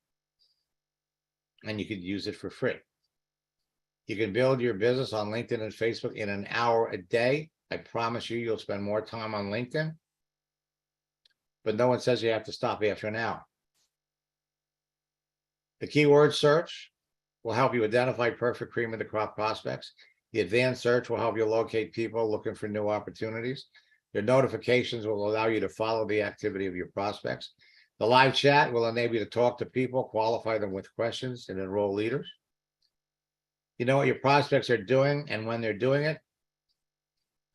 and you could use it for free. You can build your business on LinkedIn and Facebook in an hour a day. I promise you, you'll spend more time on LinkedIn, but no one says you have to stop after an hour. The keyword search will help you identify perfect cream of the crop prospects. The advanced search will help you locate people looking for new opportunities. Your notifications will allow you to follow the activity of your prospects. The live chat will enable you to talk to people, qualify them with questions, and enroll leaders. You know what your prospects are doing and when they're doing it.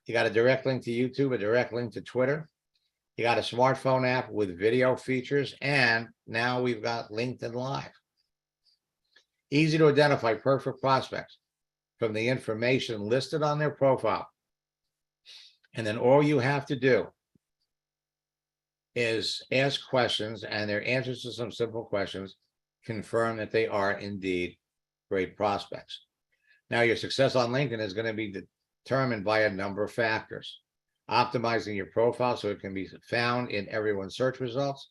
You got a direct link to YouTube, a direct link to Twitter. You got a smartphone app with video features, and now we've got LinkedIn Live. Easy to identify perfect prospects from the information listed on their profile. And then all you have to do is ask questions, and their answers to some simple questions confirm that they are indeed great prospects. Now, your success on LinkedIn is going to be determined by a number of factors. Optimizing your profile so it can be found in everyone's search results,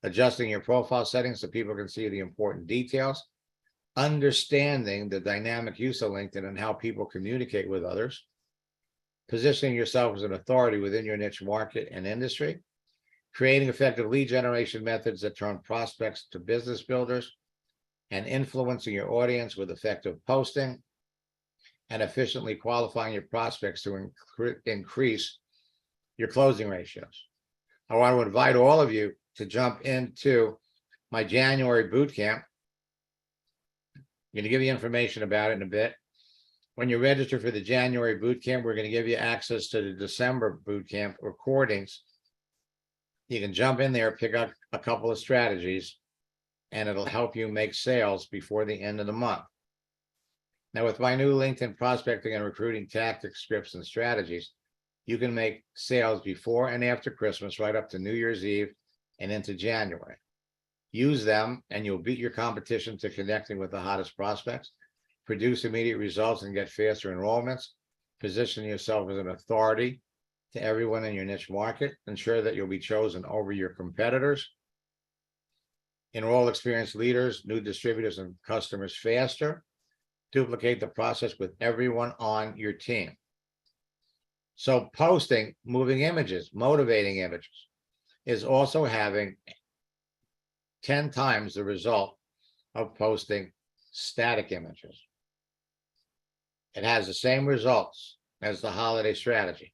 adjusting your profile settings so people can see the important details, understanding the dynamic use of LinkedIn and how people communicate with others, positioning yourself as an authority within your niche market and industry, creating effective lead generation methods that turn prospects to business builders, and influencing your audience with effective posting, and efficiently qualifying your prospects to increase your closing ratios. I want to invite all of you to jump into my January boot camp. I'm going to give you information about it in a bit. When you register for the January boot camp, we're going to give you access to the December boot camp recordings. You can jump in there, pick up a couple of strategies, and it'll help you make sales before the end of the month. Now, with my new LinkedIn prospecting and recruiting tactics, scripts, and strategies, you can make sales before and after Christmas, right up to New Year's Eve and into January. Use them, and you'll beat your competition to connecting with the hottest prospects, produce immediate results, and get faster enrollments. Position yourself as an authority to everyone in your niche market. Ensure that you'll be chosen over your competitors. Enroll experienced leaders, new distributors, and customers faster. Duplicate the process with everyone on your team. So posting moving images, motivating images, is also having 10 times the result of posting static images. It has the same results as the holiday strategy.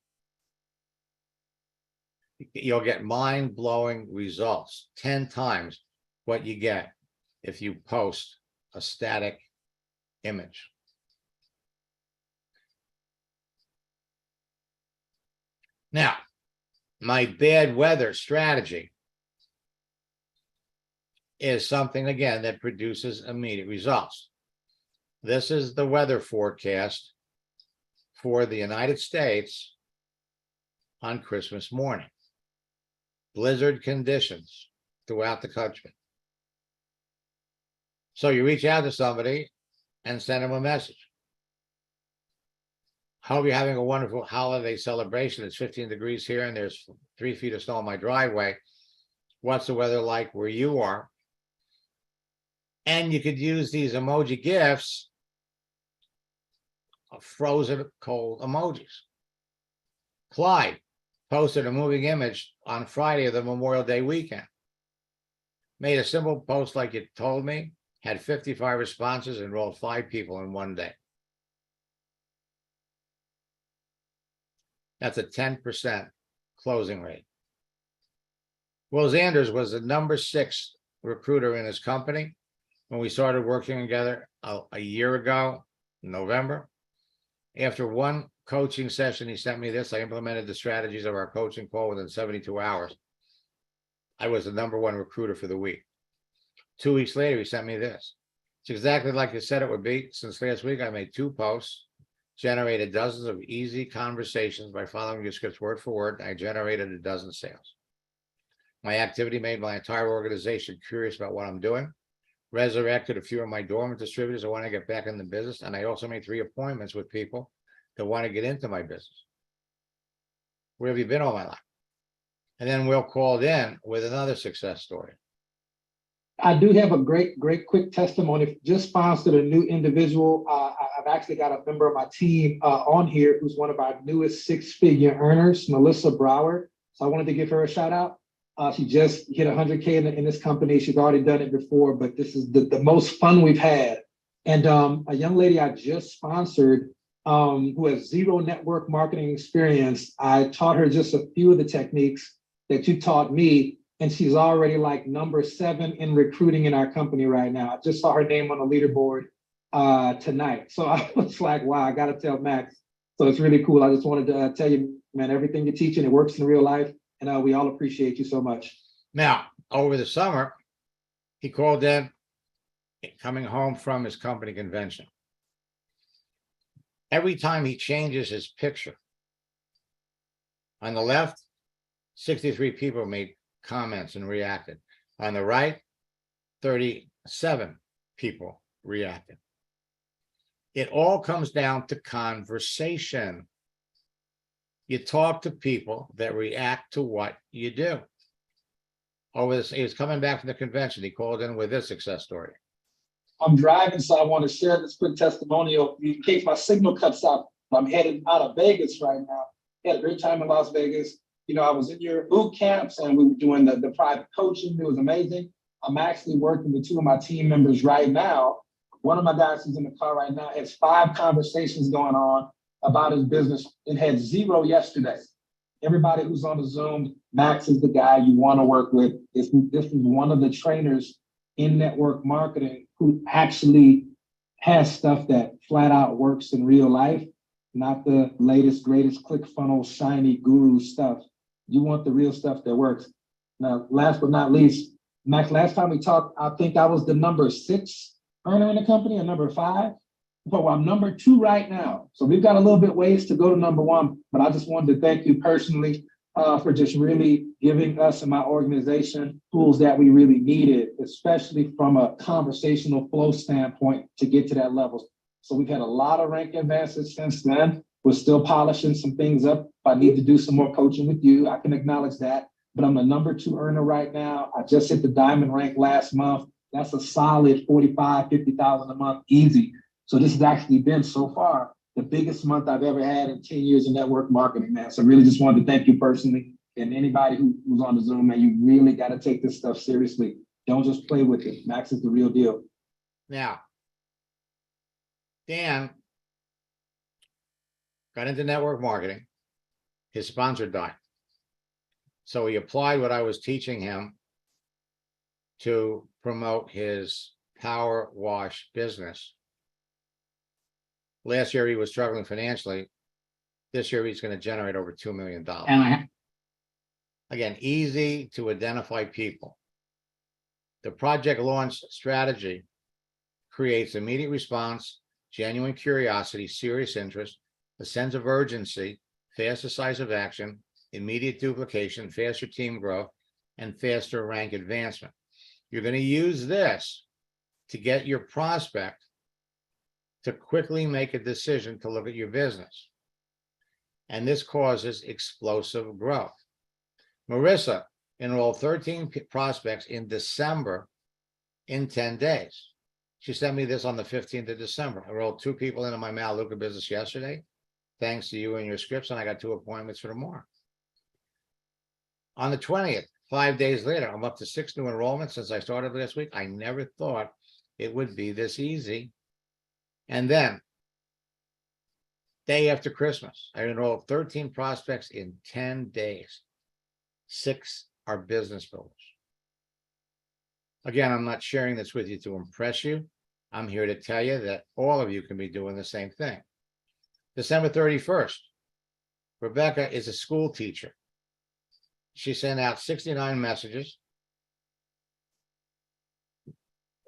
You'll get mind-blowing results, 10 times what you get if you post a static image. Now, my bad weather strategy is something, again, that produces immediate results. This is the weather forecast for the United States on Christmas morning. Blizzard conditions throughout the country. So you reach out to somebody and send them a message. Hope you're having a wonderful holiday celebration. It's 15 degrees here and there's 3 feet of snow on my driveway. What's the weather like where you are? And you could use these emoji GIFs of frozen cold emojis. Clyde posted a moving image on Friday of the Memorial Day weekend. Made a simple post like you told me, had 55 responses, enrolled 5 people in one day. That's a 10% closing rate. Will Zanders was the number 6 recruiter in his company when we started working together a year ago, in November. After one coaching session, he sent me this. I implemented the strategies of our coaching call within 72 hours. I was the number 1 recruiter for the week. 2 weeks later, he sent me this. It's exactly like you said it would be. Since last week, I made 2 posts, generated dozens of easy conversations by following your scripts word for word. I generated a dozen sales. My activity made my entire organization curious about what I'm doing. Resurrected a few of my dormant distributors that want to get back in the business. And I also made 3 appointments with people that want to get into my business. Where have you been all my life? And then Will called in with another success story. I do have a great quick testimony. Just sponsored a new individual. I've actually got a member of my team on here who's one of our newest 6-figure earners, Melissa Brower. So I wanted to give her a shout out. She just hit 100K in this company. She's already done it before, but this is the most fun we've had. And a young lady I just sponsored who has 0 network marketing experience. I taught her just a few of the techniques that you taught me, and she's already like number 7 in recruiting in our company right now. I just saw her name on the leaderboard tonight. So I was like, wow, I got to tell Max. So it's really cool. I just wanted to tell you, man, everything you're teaching, it works in real life. And we all appreciate you so much. Now, over the summer, he called in coming home from his company convention. Every time he changes his picture, on the left, 63 people made comments and reacted. On the right, 37 people reacted. It all comes down to conversation. You talk to people that react to what you do. Over this, he was coming back from the convention. He called in with this success story. I'm driving, so I want to share this quick testimonial in case my signal cuts out. I'm headed out of Vegas right now. Had a great time in Las Vegas. You know, I was in your boot camps and we were doing the private coaching. It was amazing. I'm actually working with 2 of my team members right now. One of my guys who's in the car right now has 5 conversations going on about his business and had 0 yesterday. Everybody who's on the Zoom, Max is the guy you want to work with. This is one of the trainers in network marketing who actually has stuff that flat out works in real life, not the latest, greatest ClickFunnels, shiny guru stuff. You want the real stuff that works. Now, last but not least, Max, last time we talked, I think I was the number 6 earner in the company, or number 5. Well, I'm number 2 right now. So we've got a little bit ways to go to number 1, but I just wanted to thank you personally for just really giving us and my organization tools that we really needed, especially from a conversational flow standpoint to get to that level. So we've had a lot of rank advances since then. We're still polishing some things up. If I need to do some more coaching with you, I can acknowledge that. But I'm the number 2 earner right now. I just hit the diamond rank last month. That's a solid 45, 50,000 a month, easy. So this has actually been so far the biggest month I've ever had in 10 years in network marketing, man. So really just wanted to thank you personally, and anybody who's on the Zoom, man. You really got to take this stuff seriously. Don't just play with it. Max is the real deal. Now, Dan got into network marketing. His sponsor died. So he applied what I was teaching him to promote his power wash business. Last year, he was struggling financially. This year, he's going to generate over $2 million. And Again, easy to identify people. The project launch strategy creates immediate response, genuine curiosity, serious interest, a sense of urgency, fast decisive action, immediate duplication, faster team growth, and faster rank advancement. You're going to use this to get your prospect to quickly make a decision to look at your business. And this causes explosive growth. Marissa enrolled 13 prospects in December in 10 days. She sent me this on the 15th of December. I enrolled 2 people into my Maluka business yesterday, thanks to you and your scripts, and I got 2 appointments for tomorrow. On the 20th, 5 days later, I'm up to 6 new enrollments since I started last week. I never thought it would be this easy. And then, day after Christmas, I enrolled 13 prospects in 10 days. 6 are business builders. Again, I'm not sharing this with you to impress you. I'm here to tell you that all of you can be doing the same thing. December 31st, Rebecca is a school teacher. She sent out 69 messages.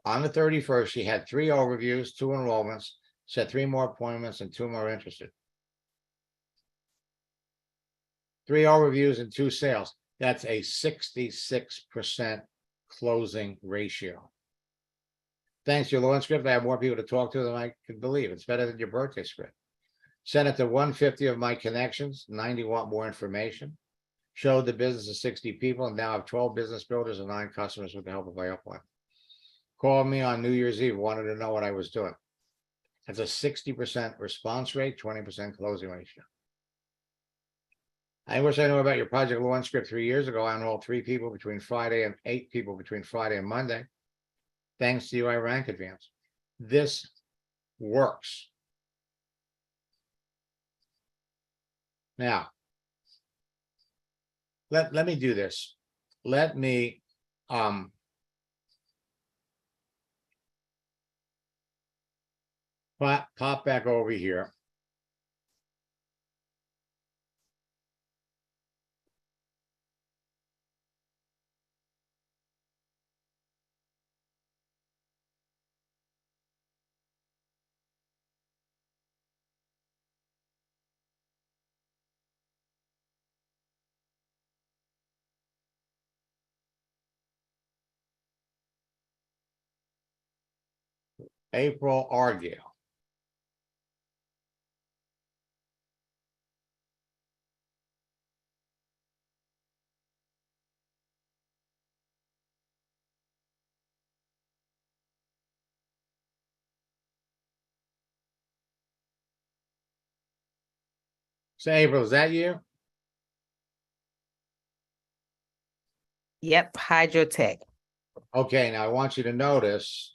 On the 31st, she had 3 overviews, 2 enrollments, set 3 more appointments and 2 more interested. 3 overviews and 2 sales. That's a 66% closing ratio. Thanks to your launch script, I have more people to talk to than I could believe. It's better than your birthday script. Sent it to 150 of my connections, 90 want more information. Showed the business to 60 people and now have 12 business builders and 9 customers with the help of my upline. Called me on New Year's Eve, wanted to know what I was doing. That's a 60% response rate, 20% closing ratio. I wish I knew about your project launch script 3 years ago. I enrolled 3 people between Friday and 8 people between Friday and Monday. Thanks to you, I rank advance. This works. Now, let me do this. Let me pop back over here. April Argale. So April, is that you? Yep, Hydrotech. Okay, now I want you to notice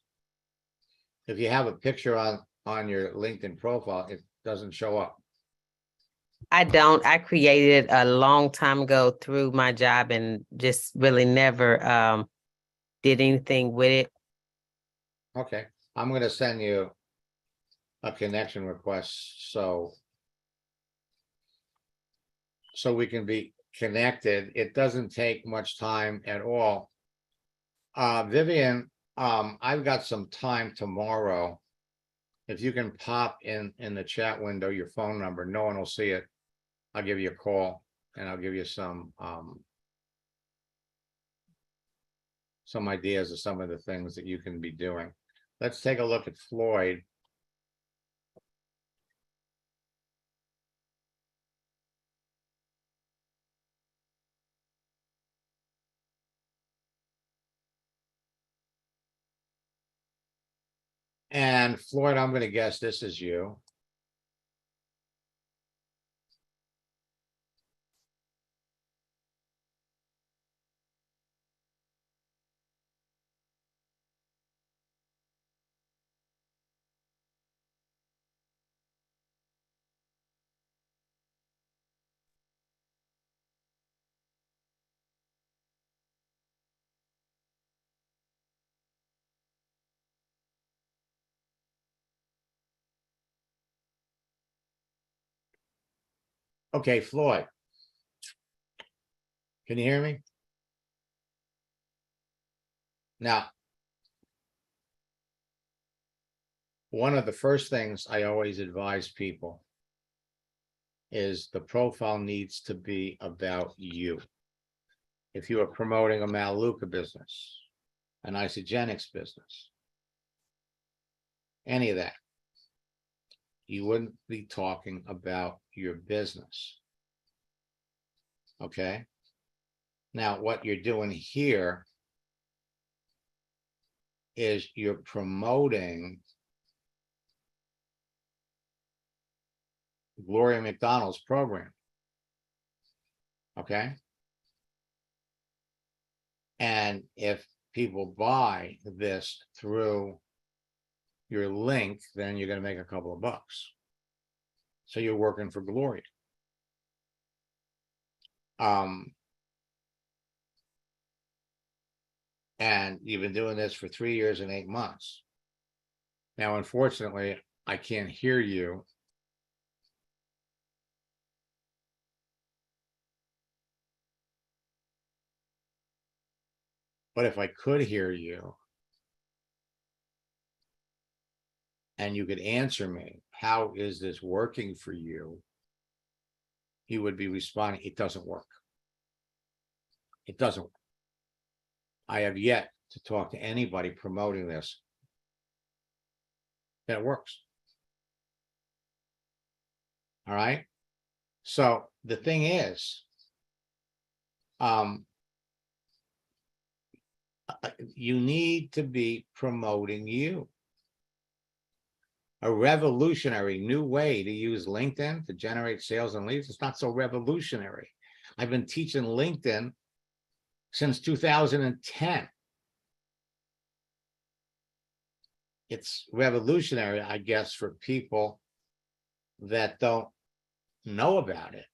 if you have a picture on your LinkedIn profile, it doesn't show up. I don't. I created it a long time ago through my job and just really never did anything with it. Okay, I'm gonna send you a connection request so we can be connected. It doesn't take much time at all. Vivian, I've got some time tomorrow. If you can pop in the chat window your phone number, no one will see it. I'll give you a call and I'll give you some ideas of some of the things that you can be doing. Let's take a look at Floyd. And Floyd, I'm going to guess this is you. Okay, Floyd. Can you hear me? Now, one of the first things I always advise people is the profile needs to be about you. If you are promoting a Maluka business, an Isogenics business, any of that, you wouldn't be talking about your business. Okay. Now, what you're doing here is you're promoting Gloria McDonald's program. Okay. And if people buy this through your link, then you're going to make a couple of bucks. So you're working for Gloria. And you've been doing this for 3 years and 8 months. Now, unfortunately, I can't hear you. But if I could hear you, and you could answer me, how is this working for you? You would be responding, it doesn't work. It doesn't work. I have yet to talk to anybody promoting this that it works. All right. So the thing is, you need to be promoting you. A revolutionary new way to use LinkedIn to generate sales and leads. It's not so revolutionary. I've been teaching LinkedIn since 2010. It's revolutionary, I guess, for people that don't know about it.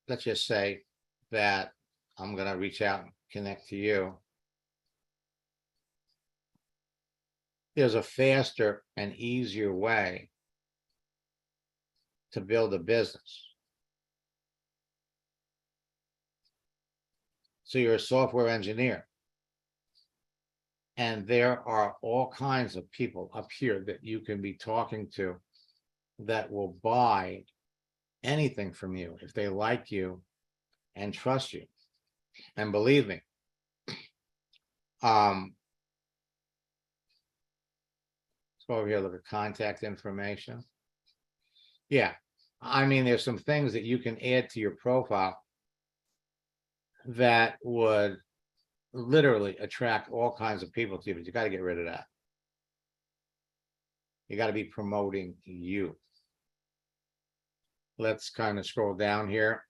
Let's just say that I'm going to reach out and connect to you. There's a faster and easier way to build a business. So you're a software engineer, and there are all kinds of people up here that you can be talking to that will buy anything from you if they like you and trust you. And believe me, let's go over here, look at contact information. Yeah, I mean, there's some things that you can add to your profile that would literally attract all kinds of people to you, but you got to get rid of that. You got to be promoting you. Let's kind of scroll down here.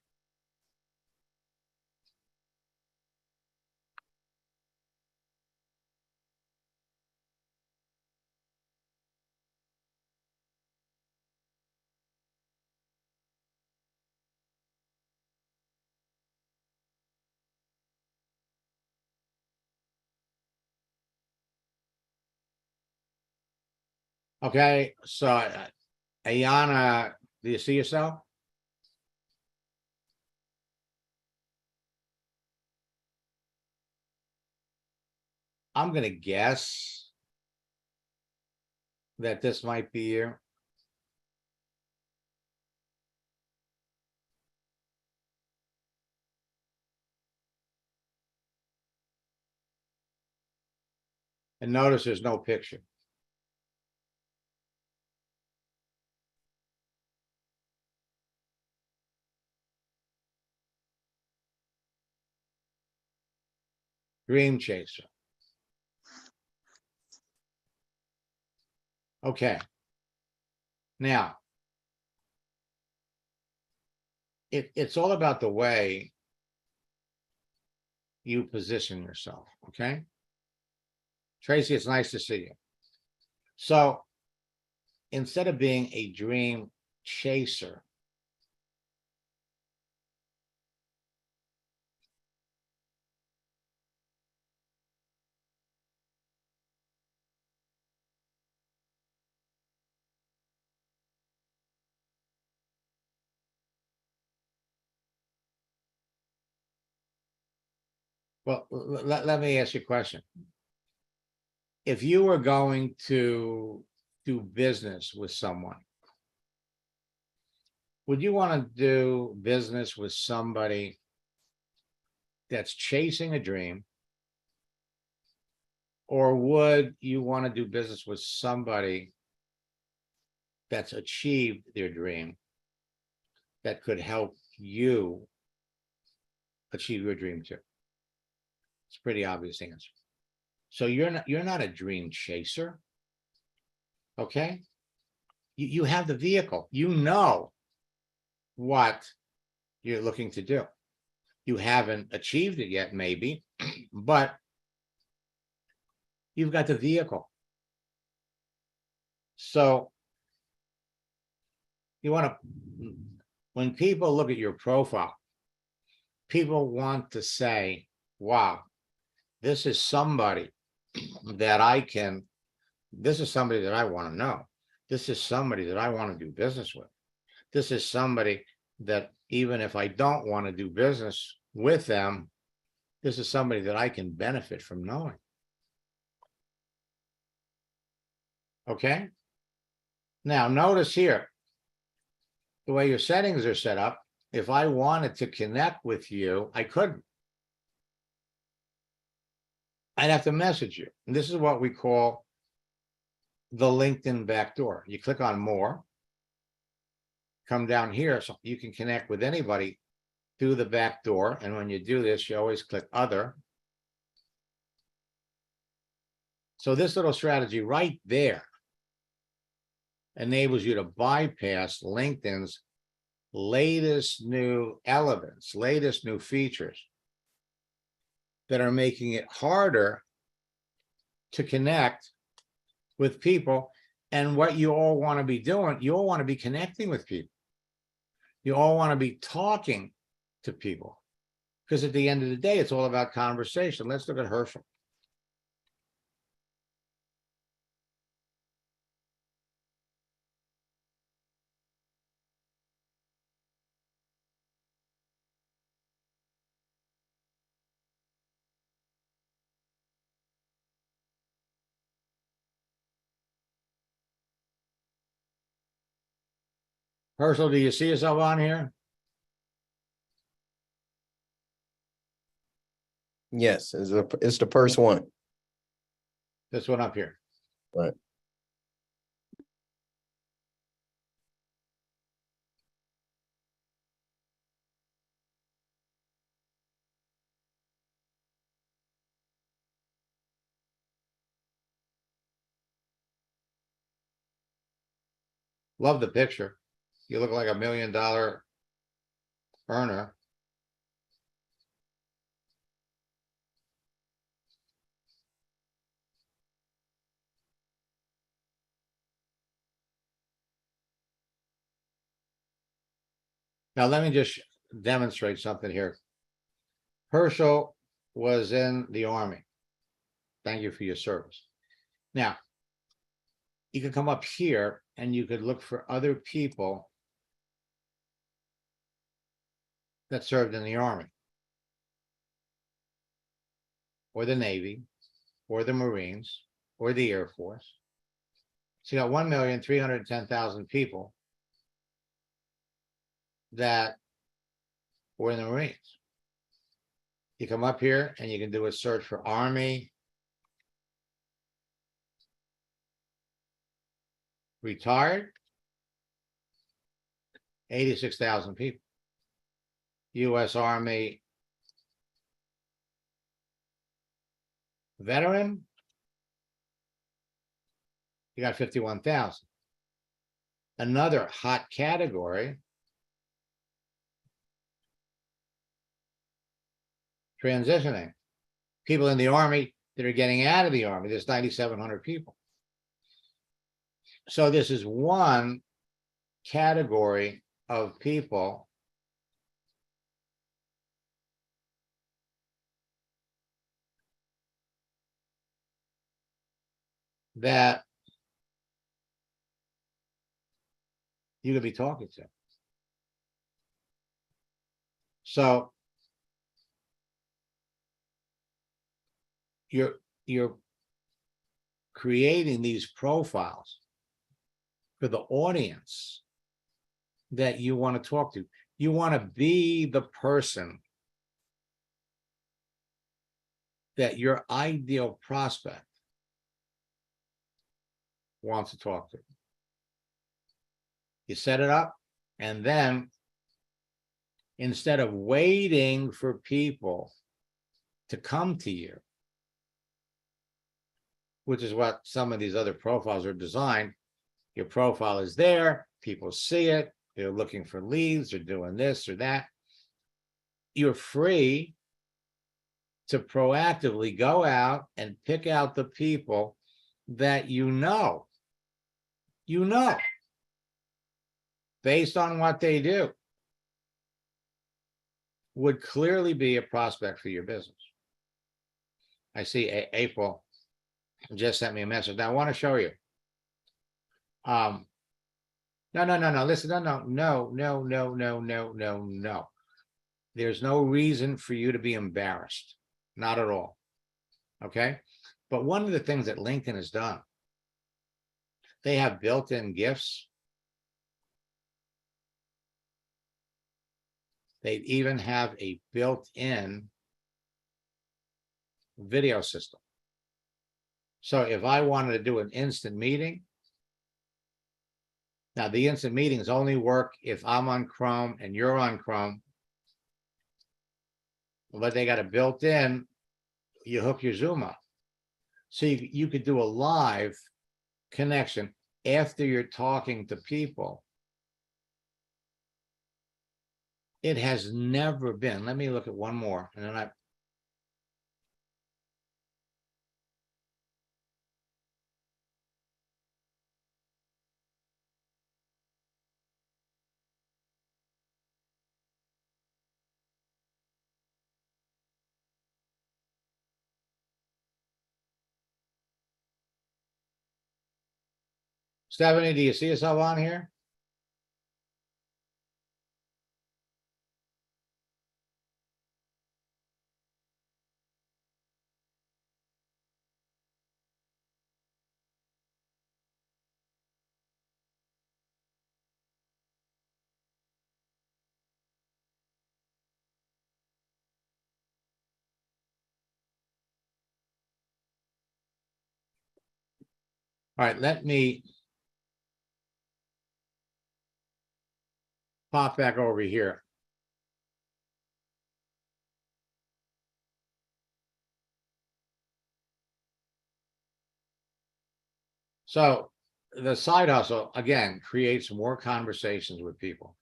Okay, so Ayana, do you see yourself? I'm gonna guess that this might be you. And notice there's no picture. Dream chaser. Okay. Now, it's all about the way you position yourself, okay? Tracy, it's nice to see you. So instead of being a dream chaser, well, let me ask you a question. If you were going to do business with someone, would you want to do business with somebody that's chasing a dream? Or would you want to do business with somebody that's achieved their dream that could help you achieve your dream too? It's a pretty obvious answer. So you're not a dream chaser. Okay? You have the vehicle. You know what you're looking to do. You haven't achieved it yet, maybe, but you've got the vehicle. So you want to, when people look at your profile, people want to say, wow, this is somebody that this is somebody that I want to know. This is somebody that I want to do business with. This is somebody that even if I don't want to do business with them, this is somebody that I can benefit from knowing. Okay? Now, notice here, the way your settings are set up, if I wanted to connect with you, I couldn't. I'd have to message you. And this is what we call the LinkedIn backdoor. You click on more, come down here, so you can connect with anybody through the back door. And when you do this, you always click other. So this little strategy right there enables you to bypass LinkedIn's latest new elements, latest new features that are making it harder to connect with people. And what you all want to be doing, you all want to be connecting with people. You all want to be talking to people. Because at the end of the day, it's all about conversation. Let's look at Herschel. Herschel, do you see yourself on here? Yes, it's the first one. This one up here. Right. Love the picture. You look like $1 million earner. Now, let me just demonstrate something here. Herschel was in the Army. Thank you for your service. Now, you can come up here and you could look for other people that served in the Army or the Navy or the Marines or the Air Force. So you got 1,310,000 people that were in the Marines. You come up here and you can do a search for Army, retired, 86,000 people. U.S. Army veteran, you got 51,000. Another hot category, transitioning, people in the Army that are getting out of the Army. There's 9,700 people. So this is one category of people that you could be talking to. So you're creating these profiles for the audience that you want to talk to. You want to be the person that your ideal prospect wants to talk to. You set it up, and then instead of waiting for people to come to you, which is what some of these other profiles are designed, your profile is there, people see it, they're looking for leads, they're doing this or that. You're free to proactively go out and pick out the people that you know, based on what they do, would clearly be a prospect for your business. I see April just sent me a message. Now I want to show you. No. Listen, no. There's no reason for you to be embarrassed. Not at all. Okay. But one of the things that LinkedIn has done They have built-in gifts. They even have a built-in video system. So if I wanted to do an instant meeting, now the instant meetings only work if I'm on Chrome and you're on Chrome. But they got a built-in, you hook your Zoom up. So you could do a live connection after you're talking to people. It has never been. Let me look at one more, and then Stephanie, do you see yourself on here? All right, let me pop back over here. So the side hustle, again, creates more conversations with people.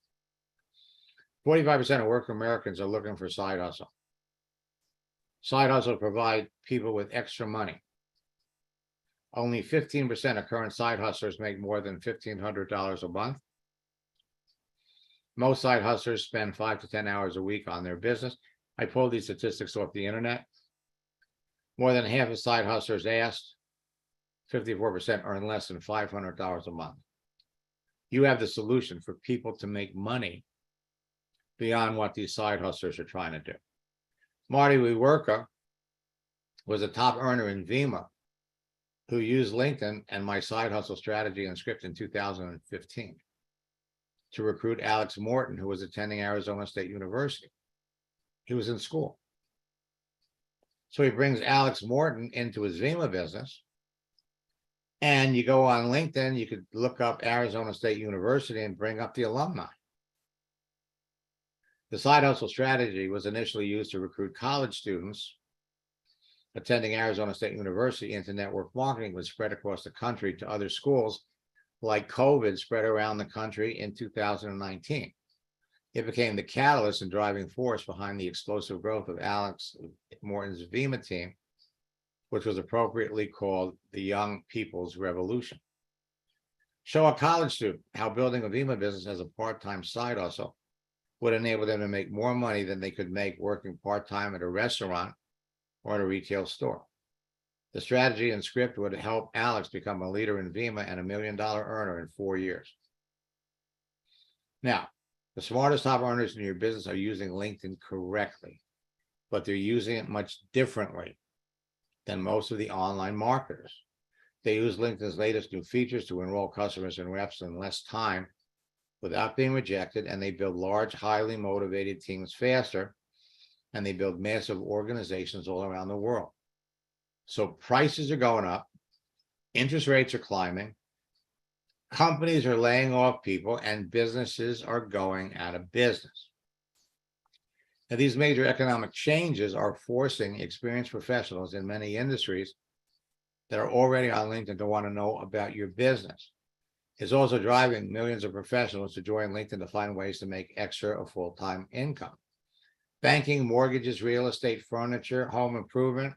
45% of working Americans are looking for side hustle. Side hustle provide people with extra money. Only 15% of current side hustlers make more than $1,500 a month. Most side hustlers spend 5 to 10 hours a week on their business. I pulled these statistics off the internet. More than half of side hustlers asked, 54% earn less than $500 a month. You have the solution for people to make money beyond what these side hustlers are trying to do. Marty Weworka was a top earner in Vima who used LinkedIn and my side hustle strategy and script in 2015 to recruit Alex Morton, who was attending Arizona State University. He was in school. So he brings Alex Morton into his Vima business. And you go on LinkedIn, you could look up Arizona State University and bring up the alumni. The side hustle strategy was initially used to recruit college students attending Arizona State University into network marketing, was spread across the country to other schools, like COVID spread around the country in 2019. It became the catalyst and driving force behind the explosive growth of Alex Morton's Vima team, which was appropriately called the Young People's Revolution. Show a college student how building a Vima business as a part-time side hustle would enable them to make more money than they could make working part-time at a restaurant or at a retail store. The strategy and script would help Alex become a leader in Vima and $1 million earner in 4 years. Now, the smartest top earners in your business are using LinkedIn correctly, but they're using it much differently than most of the online marketers. They use LinkedIn's latest new features to enroll customers and reps in less time without being rejected, and they build large, highly motivated teams faster, and they build massive organizations all around the world. So prices are going up, interest rates are climbing, companies are laying off people, and businesses are going out of business. Now, these major economic changes are forcing experienced professionals in many industries that are already on LinkedIn to want to know about your business. It's also driving millions of professionals to join LinkedIn to find ways to make extra or full-time income. Banking, mortgages, real estate, furniture, home improvement.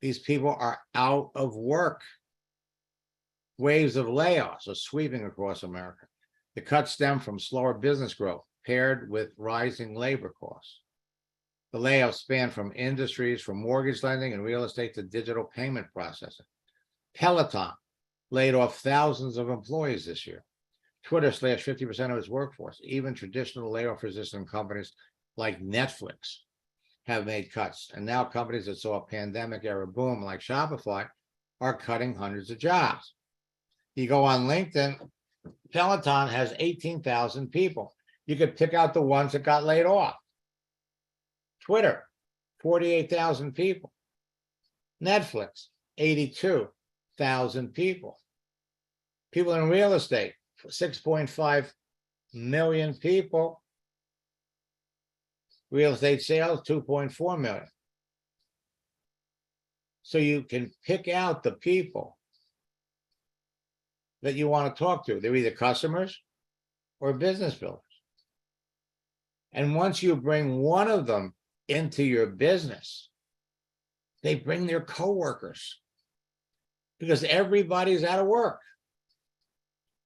These people are out of work. Waves of layoffs are sweeping across America. The cuts stem from slower business growth paired with rising labor costs. The layoffs span from industries from mortgage lending and real estate to digital payment processing. Peloton laid off thousands of employees this year. Twitter slashed 50% of its workforce. Even traditional layoff-resistant companies like Netflix have made cuts. And now companies that saw a pandemic-era boom like Shopify are cutting hundreds of jobs. You go on LinkedIn, Peloton has 18,000 people. You could pick out the ones that got laid off. Twitter, 48,000 people. Netflix, 82,000 people. People in real estate, 6.5 million people. Real estate sales, 2.4 million. So you can pick out the people that you want to talk to. They're either customers or business builders. And once you bring one of them into your business, they bring their coworkers because everybody's out of work.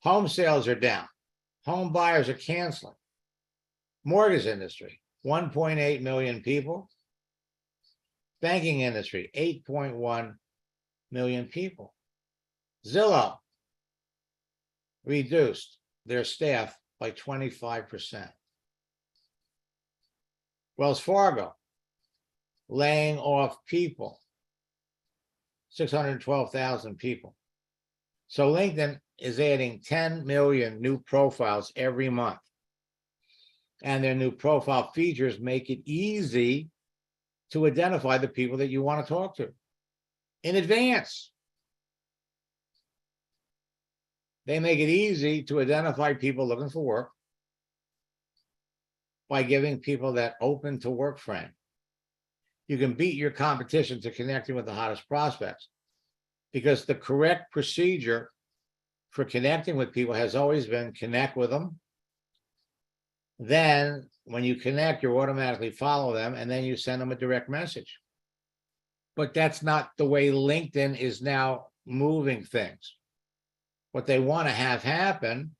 Home sales are down. Home buyers are canceling. Mortgage industry, 1.8 million people. Banking industry, 8.1 million people. Zillow reduced their staff by 25%. Wells Fargo laying off people, 612,000 people. So LinkedIn is adding 10 million new profiles every month. And their new profile features make it easy to identify the people that you want to talk to in advance. They make it easy to identify people looking for work by giving people that open to work frame. You can beat your competition to connecting with the hottest prospects because the correct procedure for connecting with people has always been connect with them. Then when you connect, you automatically follow them and then you send them a direct message. But that's not the way LinkedIn is now moving things. What they want to have happen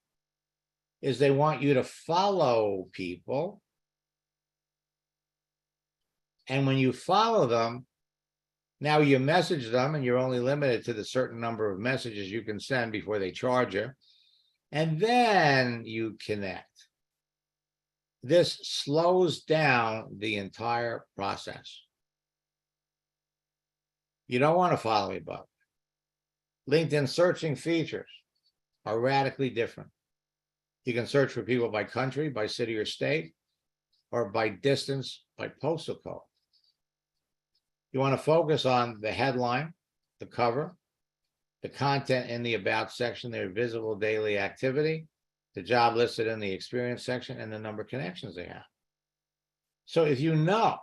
is they want you to follow people. And when you follow them, now you message them and you're only limited to the certain number of messages you can send before they charge you. And then you connect. This slows down the entire process. You don't want to follow me, Bob. LinkedIn searching features are radically different. You can search for people by country, by city or state, or by distance, by postal code. You want to focus on the headline, the cover, the content in the about section, their visible daily activity, the job listed in the experience section, and the number of connections they have. So if you know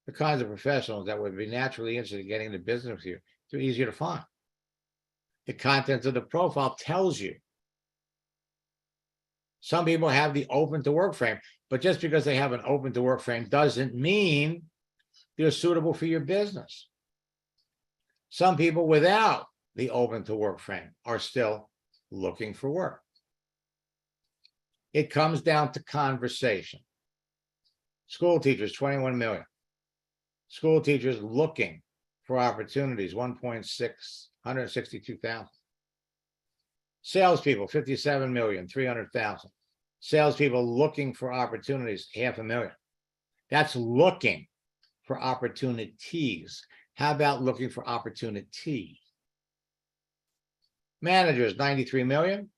the kinds of professionals that would be naturally interested in getting into business with you, they're easier to find. The content of the profile tells you. Some people have the open to work frame, but just because they have an open to work frame doesn't mean they're suitable for your business. Some people without the open to work frame are still looking for work. It comes down to conversation. School teachers, 21 million. School teachers looking for opportunities, 162,000. Salespeople, 57,300,000. Salespeople looking for opportunities, 500,000. That's looking for opportunities. How about looking for opportunity? Managers, 93 million.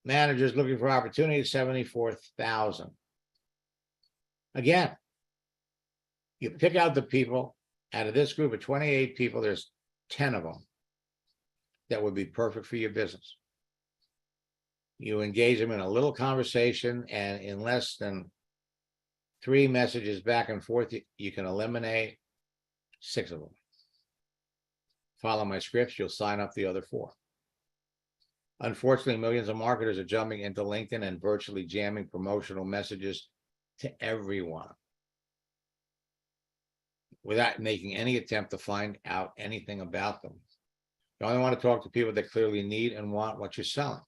Managers looking for opportunities, 74,000. Again, you pick out the people out of this group of 28 people, there's 10 of them that would be perfect for your business. You engage them in a little conversation, and in less than 3 messages back and forth, you can eliminate 6 of them. Follow my scripts, you'll sign up the other 4. Unfortunately, millions of marketers are jumping into LinkedIn and virtually jamming promotional messages to everyone without making any attempt to find out anything about them. You only want to talk to people that clearly need and want what you're selling.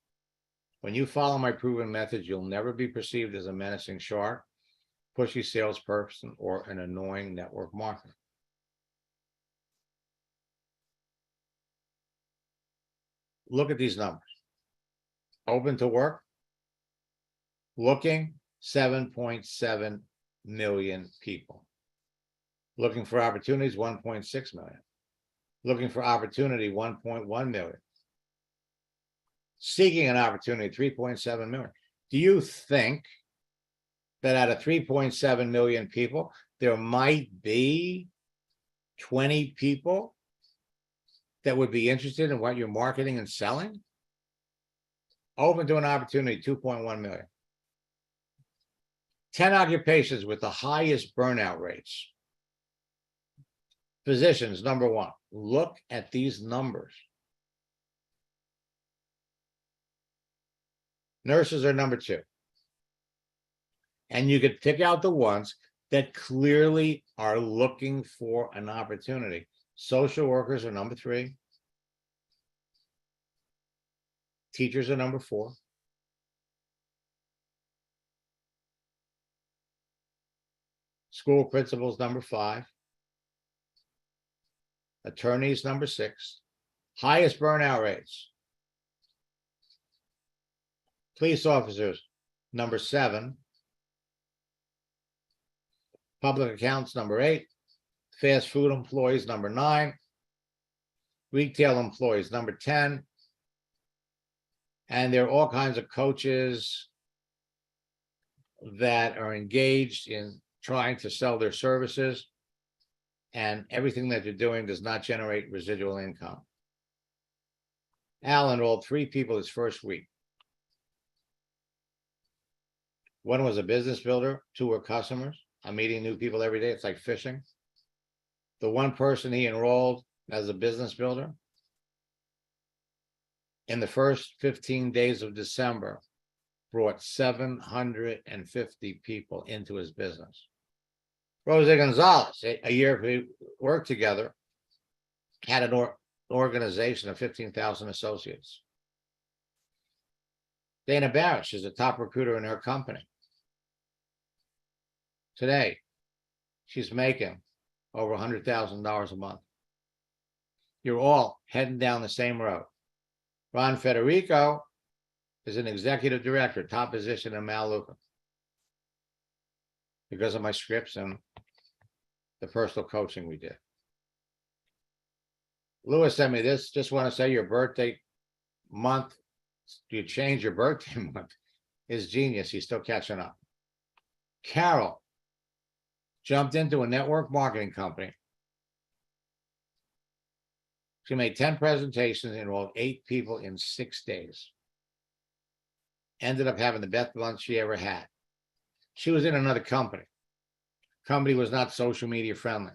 When you follow my proven methods, you'll never be perceived as a menacing shark, pushy salesperson, or an annoying network marketer. Look at these numbers. Open to work, looking, 7.7 million people. Looking for opportunities, 1.6 million. Looking for opportunity, 1.1 million. Seeking an opportunity, 3.7 million. Do you think that out of 3.7 million people, there might be 20 people that would be interested in what you're marketing and selling? Open to an opportunity, 2.1 million. 10 occupations with the highest burnout rates. Physicians, number one. Look at these numbers. Nurses are number two. And you could pick out the ones that clearly are looking for an opportunity. Social workers are number three. Teachers are number four. School principals, number five. Attorneys, number six. Highest burnout rates. Police officers, number seven. Public accounts, number eight. Fast food employees, number nine. Retail employees, number 10. And there are all kinds of coaches that are engaged in trying to sell their services. And everything that you're doing does not generate residual income. Al enrolled 3 people his first week. One was a business builder, 2 were customers. I'm meeting new people every day. It's like fishing. The one person he enrolled as a business builder, in the first 15 days of December, brought 750 people into his business. Jose Gonzalez, a year we worked together, had an organization of 15,000 associates. Dana Barish is a top recruiter in her company. Today, she's making over $100,000 a month. You're all heading down the same road. Ron Federico is an executive director, top position in Maluka. Because of my scripts and the personal coaching we did. Lewis sent me this. Just want to say your birthday month, you change your birthday month, is genius. He's still catching up. Carol jumped into a network marketing company. She made 10 presentations, enrolled 8 people in 6 days. Ended up having the best lunch she ever had. She was in another company. Company was not social media friendly.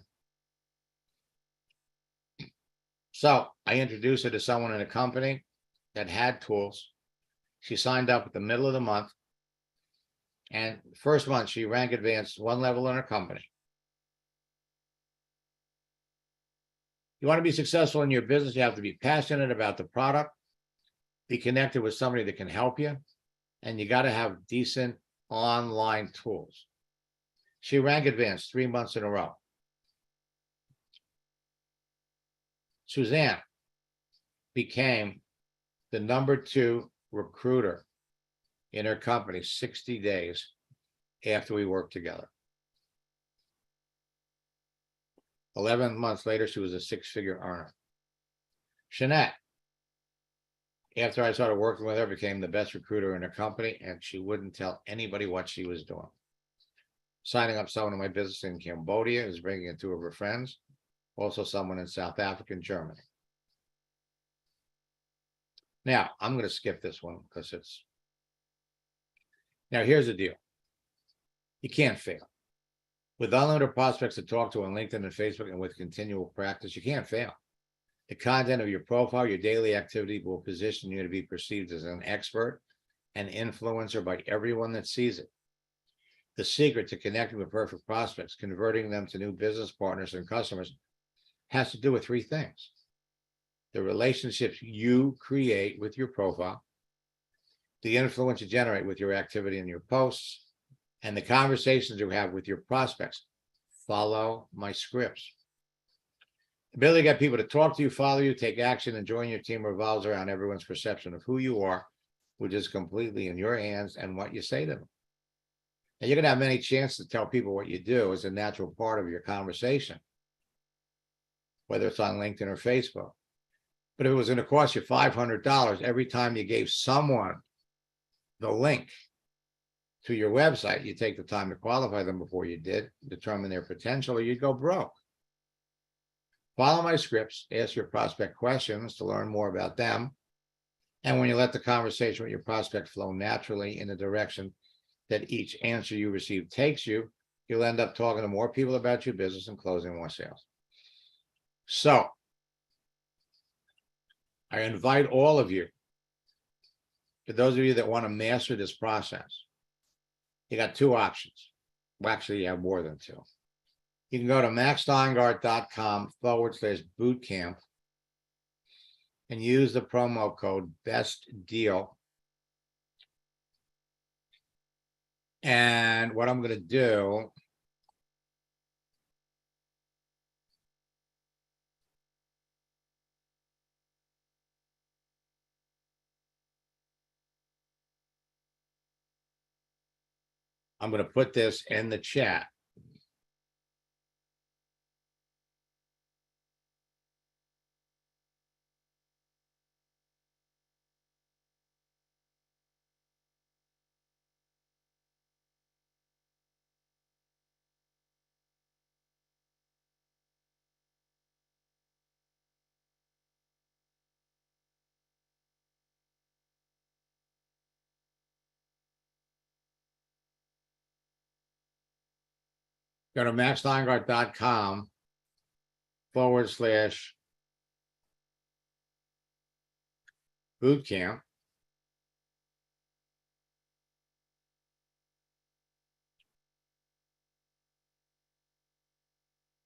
So I introduced her to someone in a company that had tools. She signed up at the middle of the month. And the first month she rank advanced 1 level in her company. You want to be successful in your business, you have to be passionate about the product, be connected with somebody that can help you, and you got to have decent online tools. She rank advanced 3 months in a row. Suzanne became the number 2 recruiter in her company 60 days after we worked together. 11 months later, she was a 6-figure earner. Shanette, after I started working with her, became the best recruiter in her company, and she wouldn't tell anybody what she was doing. Signing up someone in my business in Cambodia, is bringing in 2 of her friends, also someone in South Africa and Germany. Now, I'm going to skip this one because it's... Now, here's the deal. You can't fail. With unlimited prospects to talk to on LinkedIn and Facebook, and with continual practice, you can't fail. The content of your profile, your daily activity will position you to be perceived as an expert and influencer by everyone that sees it. The secret to connecting with perfect prospects, converting them to new business partners and customers, has to do with 3 things. The relationships you create with your profile, the influence you generate with your activity and your posts, and the conversations you have with your prospects. Follow my scripts. The ability to get people to talk to you, follow you, take action, and join your team revolves around everyone's perception of who you are, which is completely in your hands, and what you say to them. And you're going to have many chances to tell people what you do as a natural part of your conversation. whether it's on LinkedIn or Facebook. But if it was going to cost you $500 every time you gave someone the link to your website, you take the time to qualify them before you did, determine their potential, or you'd go broke. Follow my scripts, ask your prospect questions to learn more about them. And when you let the conversation with your prospect flow naturally in the direction that each answer you receive takes you, you'll end up talking to more people about your business and closing more sales. So I invite all of you, for those of you that want to master this process, you got two options. Well, actually, you have more than two. You can go to maxsteingart.com/bootcamp and use the promo code best deal. And what I'm going to do, I'm going to put this in the chat. Go to maxsteingart.com/bootcamp.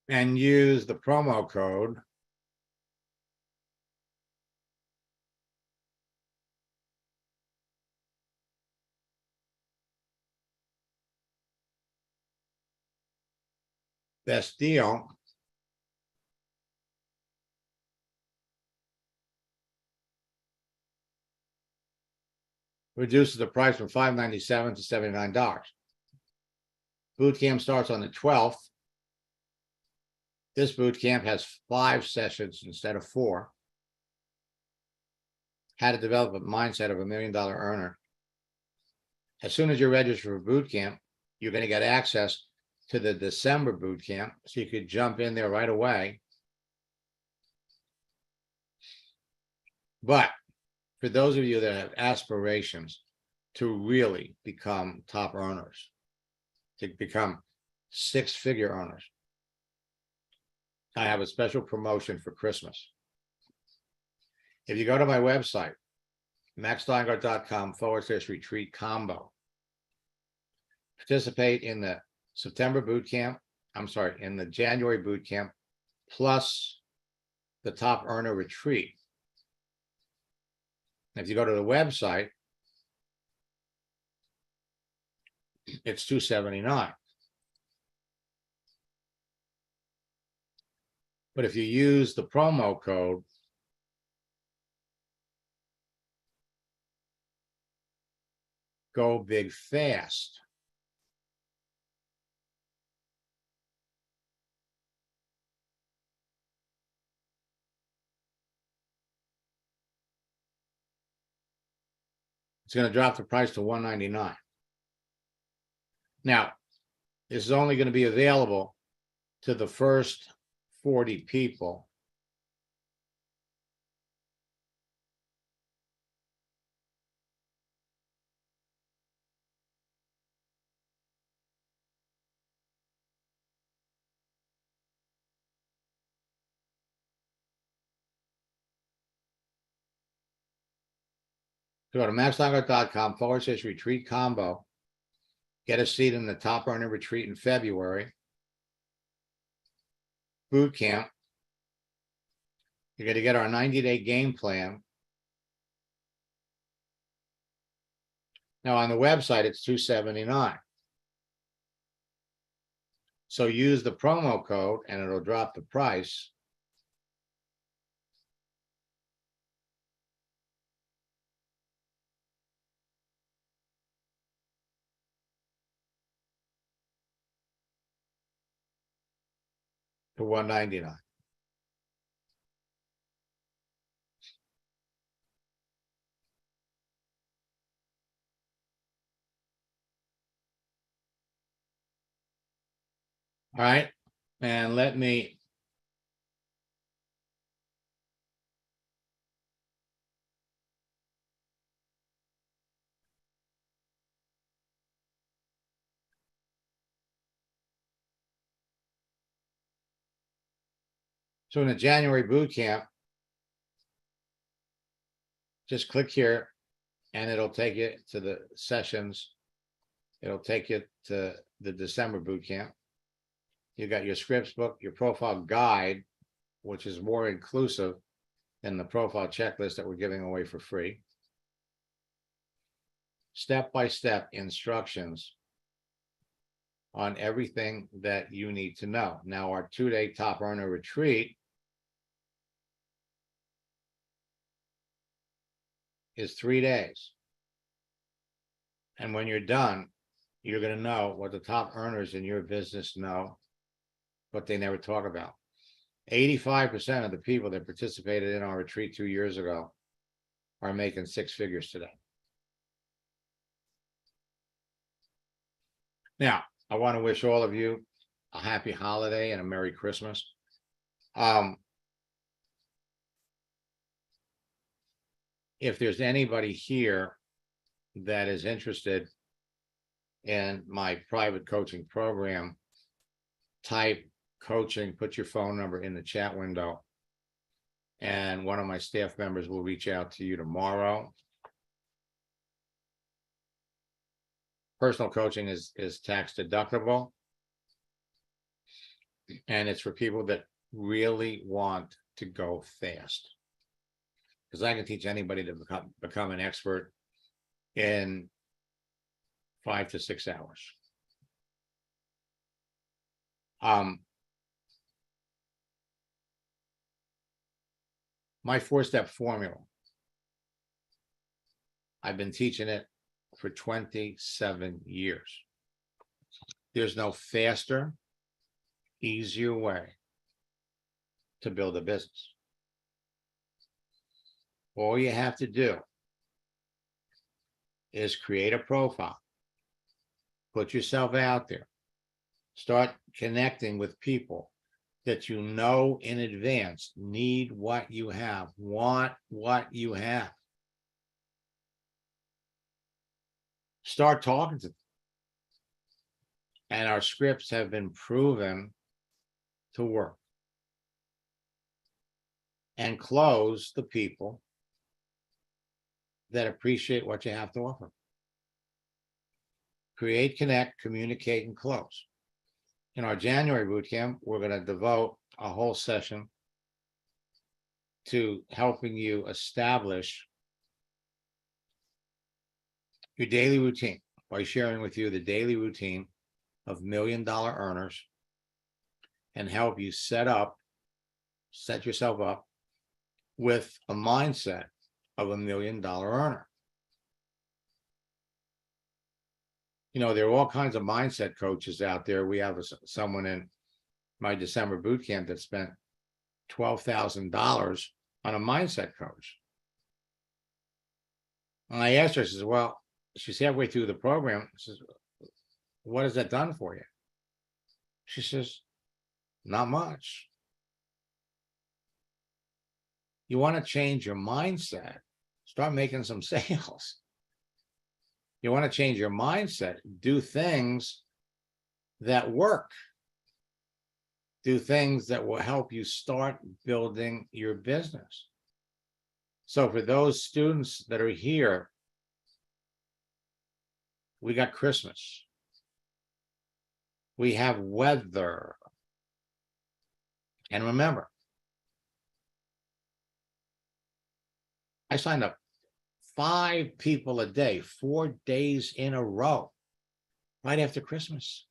And use the promo code best deal. Reduces the price from $597 to $79. Boot camp starts on the 12th. This boot camp has 5 sessions instead of 4. How to develop a mindset of $1 million earner. As soon as you're registered for boot camp, you're going to get access to the December boot camp, so you could jump in there right away. But for those of you that have aspirations to really become top earners, to become 6-figure earners, I have a special promotion for Christmas. If you go to my website, maxsteingart.com/retreat combo, participate in the September boot camp, in the January boot camp, plus the top earner retreat. If you go to the website, it's $279. But if you use the promo code Go Big Fast, it's going to drop the price to $199. Now, this is only going to be available to the first 40 people. Go to maxsteingart.com/retreat combo. Get a seat in the top earner retreat in February. Boot camp. You're going to get our 90-day game plan. Now on the website, it's $279. So use the promo code and it'll drop the price. To $199. All right, and let me. So in the January boot camp, just click here and it'll take you to the sessions. It'll take you to the December boot camp. You got your scripts book, your profile guide, which is more inclusive than the profile checklist that we're giving away for free. Step-by-step instructions on everything that you need to know. Now, our 2-day top earner retreat is 3 days. And when you're done, you're going to know what the top earners in your business know, but they never talk about. 85% of the people that participated in our retreat 2 years ago are making 6 figures today. Now, I want to wish all of you a happy holiday and a Merry Christmas. If there's anybody here that is interested in my private coaching program, type coaching, put your phone number in the chat window, and one of my staff members will reach out to you tomorrow. Personal coaching is tax deductible, and it's for people that really want to go fast. Because I can teach anybody to become an expert in 5 to 6 hours. My 4-step formula, I've been teaching it for 27 years. There's no faster, easier way to build a business. All you have to do is create a profile, put yourself out there, start connecting with people that you know in advance need what you have, want what you have. Start talking to them. And our scripts have been proven to work. And close the people that appreciate what you have to offer. Create, connect, communicate, and close. In our January bootcamp, we're going to devote a whole session to helping you establish your daily routine by sharing with you the daily routine of $1 million earners and help you set yourself up with a mindset of $1 million earner. You know, there are all kinds of mindset coaches out there. We have someone in my December boot camp that spent $12,000 on a mindset coach. And I asked her, I says, well, she's halfway through the program. She says, what has that done for you? She says, not much. You want to change your mindset, start making some sales. You want to change your mindset, do things that work. Do things that will help you start building your business. So for those students that are here, we got Christmas. We have weather. And remember, I signed up 5 people a day, 4 days in a row, right after Christmas.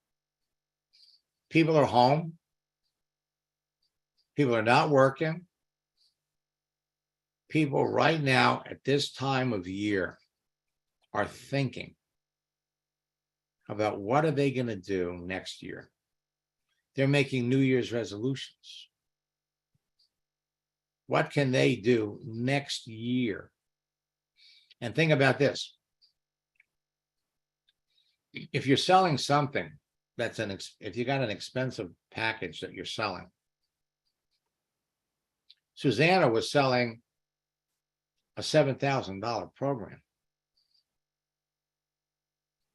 People are home. People are not working. People right now at this time of year are thinking about what are they going to do next year. They're making New Year's resolutions. What can they do next year? And think about this. If you're selling something that's if you got an expensive package that you're selling. Susanna was selling a $7,000 program.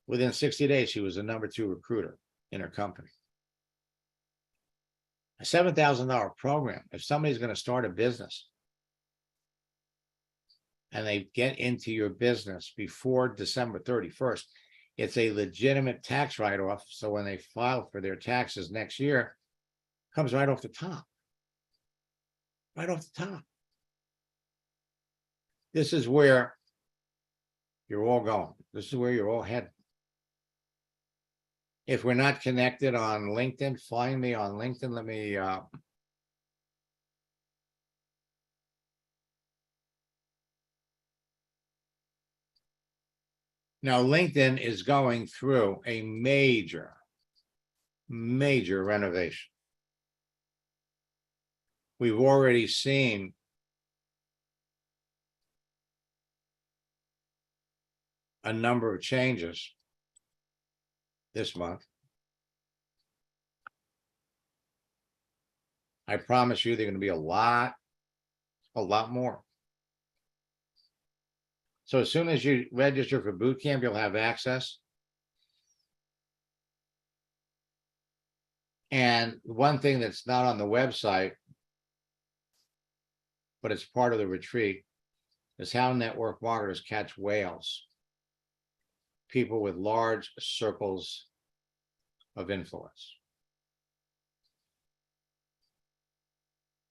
Within 60 days, she was the #2 recruiter in her company. A $7,000 program. If somebody's going to start a business and they get into your business before December 31st, it's a legitimate tax write-off. So when they file for their taxes next year, it comes right off the top. Right off the top. This is where you're all going. This is where you're all headed. If we're not connected on LinkedIn, find me on LinkedIn. Let me now LinkedIn is going through a major renovation. We've already seen a number of changes this month. I promise you, they're going to be a lot more. So as soon as you register for boot camp, you'll have access. And one thing that's not on the website, but it's part of the retreat, is how network marketers catch whales. People with large circles of influence.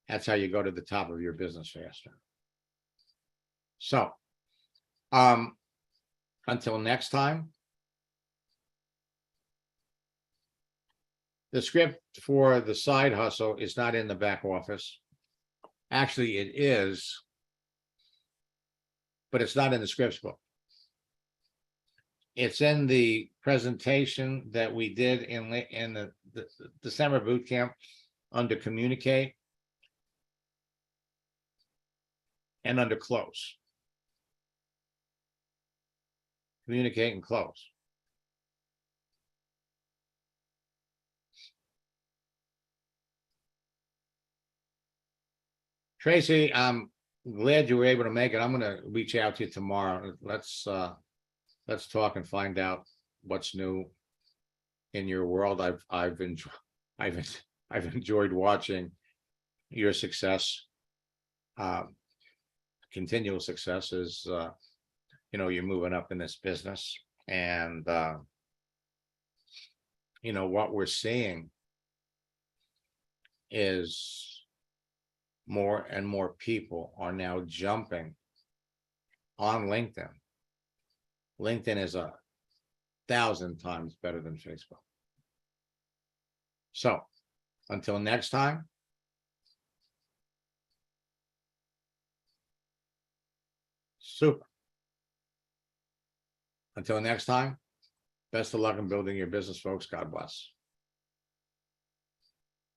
That's how you go to the top of your business faster. So, until next time, the script for the side hustle is not in the back office. Actually, it is, but it's not in the scripts book. It's in the presentation that we did in the December boot camp under communicate and under close. Communicate and close. Tracy, I'm glad you were able to make it. I'm going to reach out to you tomorrow. Let's talk and find out what's new in your world. I've enjoyed watching your success. Continual success is, you're moving up in this business, and what we're seeing is more and more people are now jumping on LinkedIn. LinkedIn is 1,000 times better than Facebook. So until next time, super. Until next time, best of luck in building your business, folks. God bless.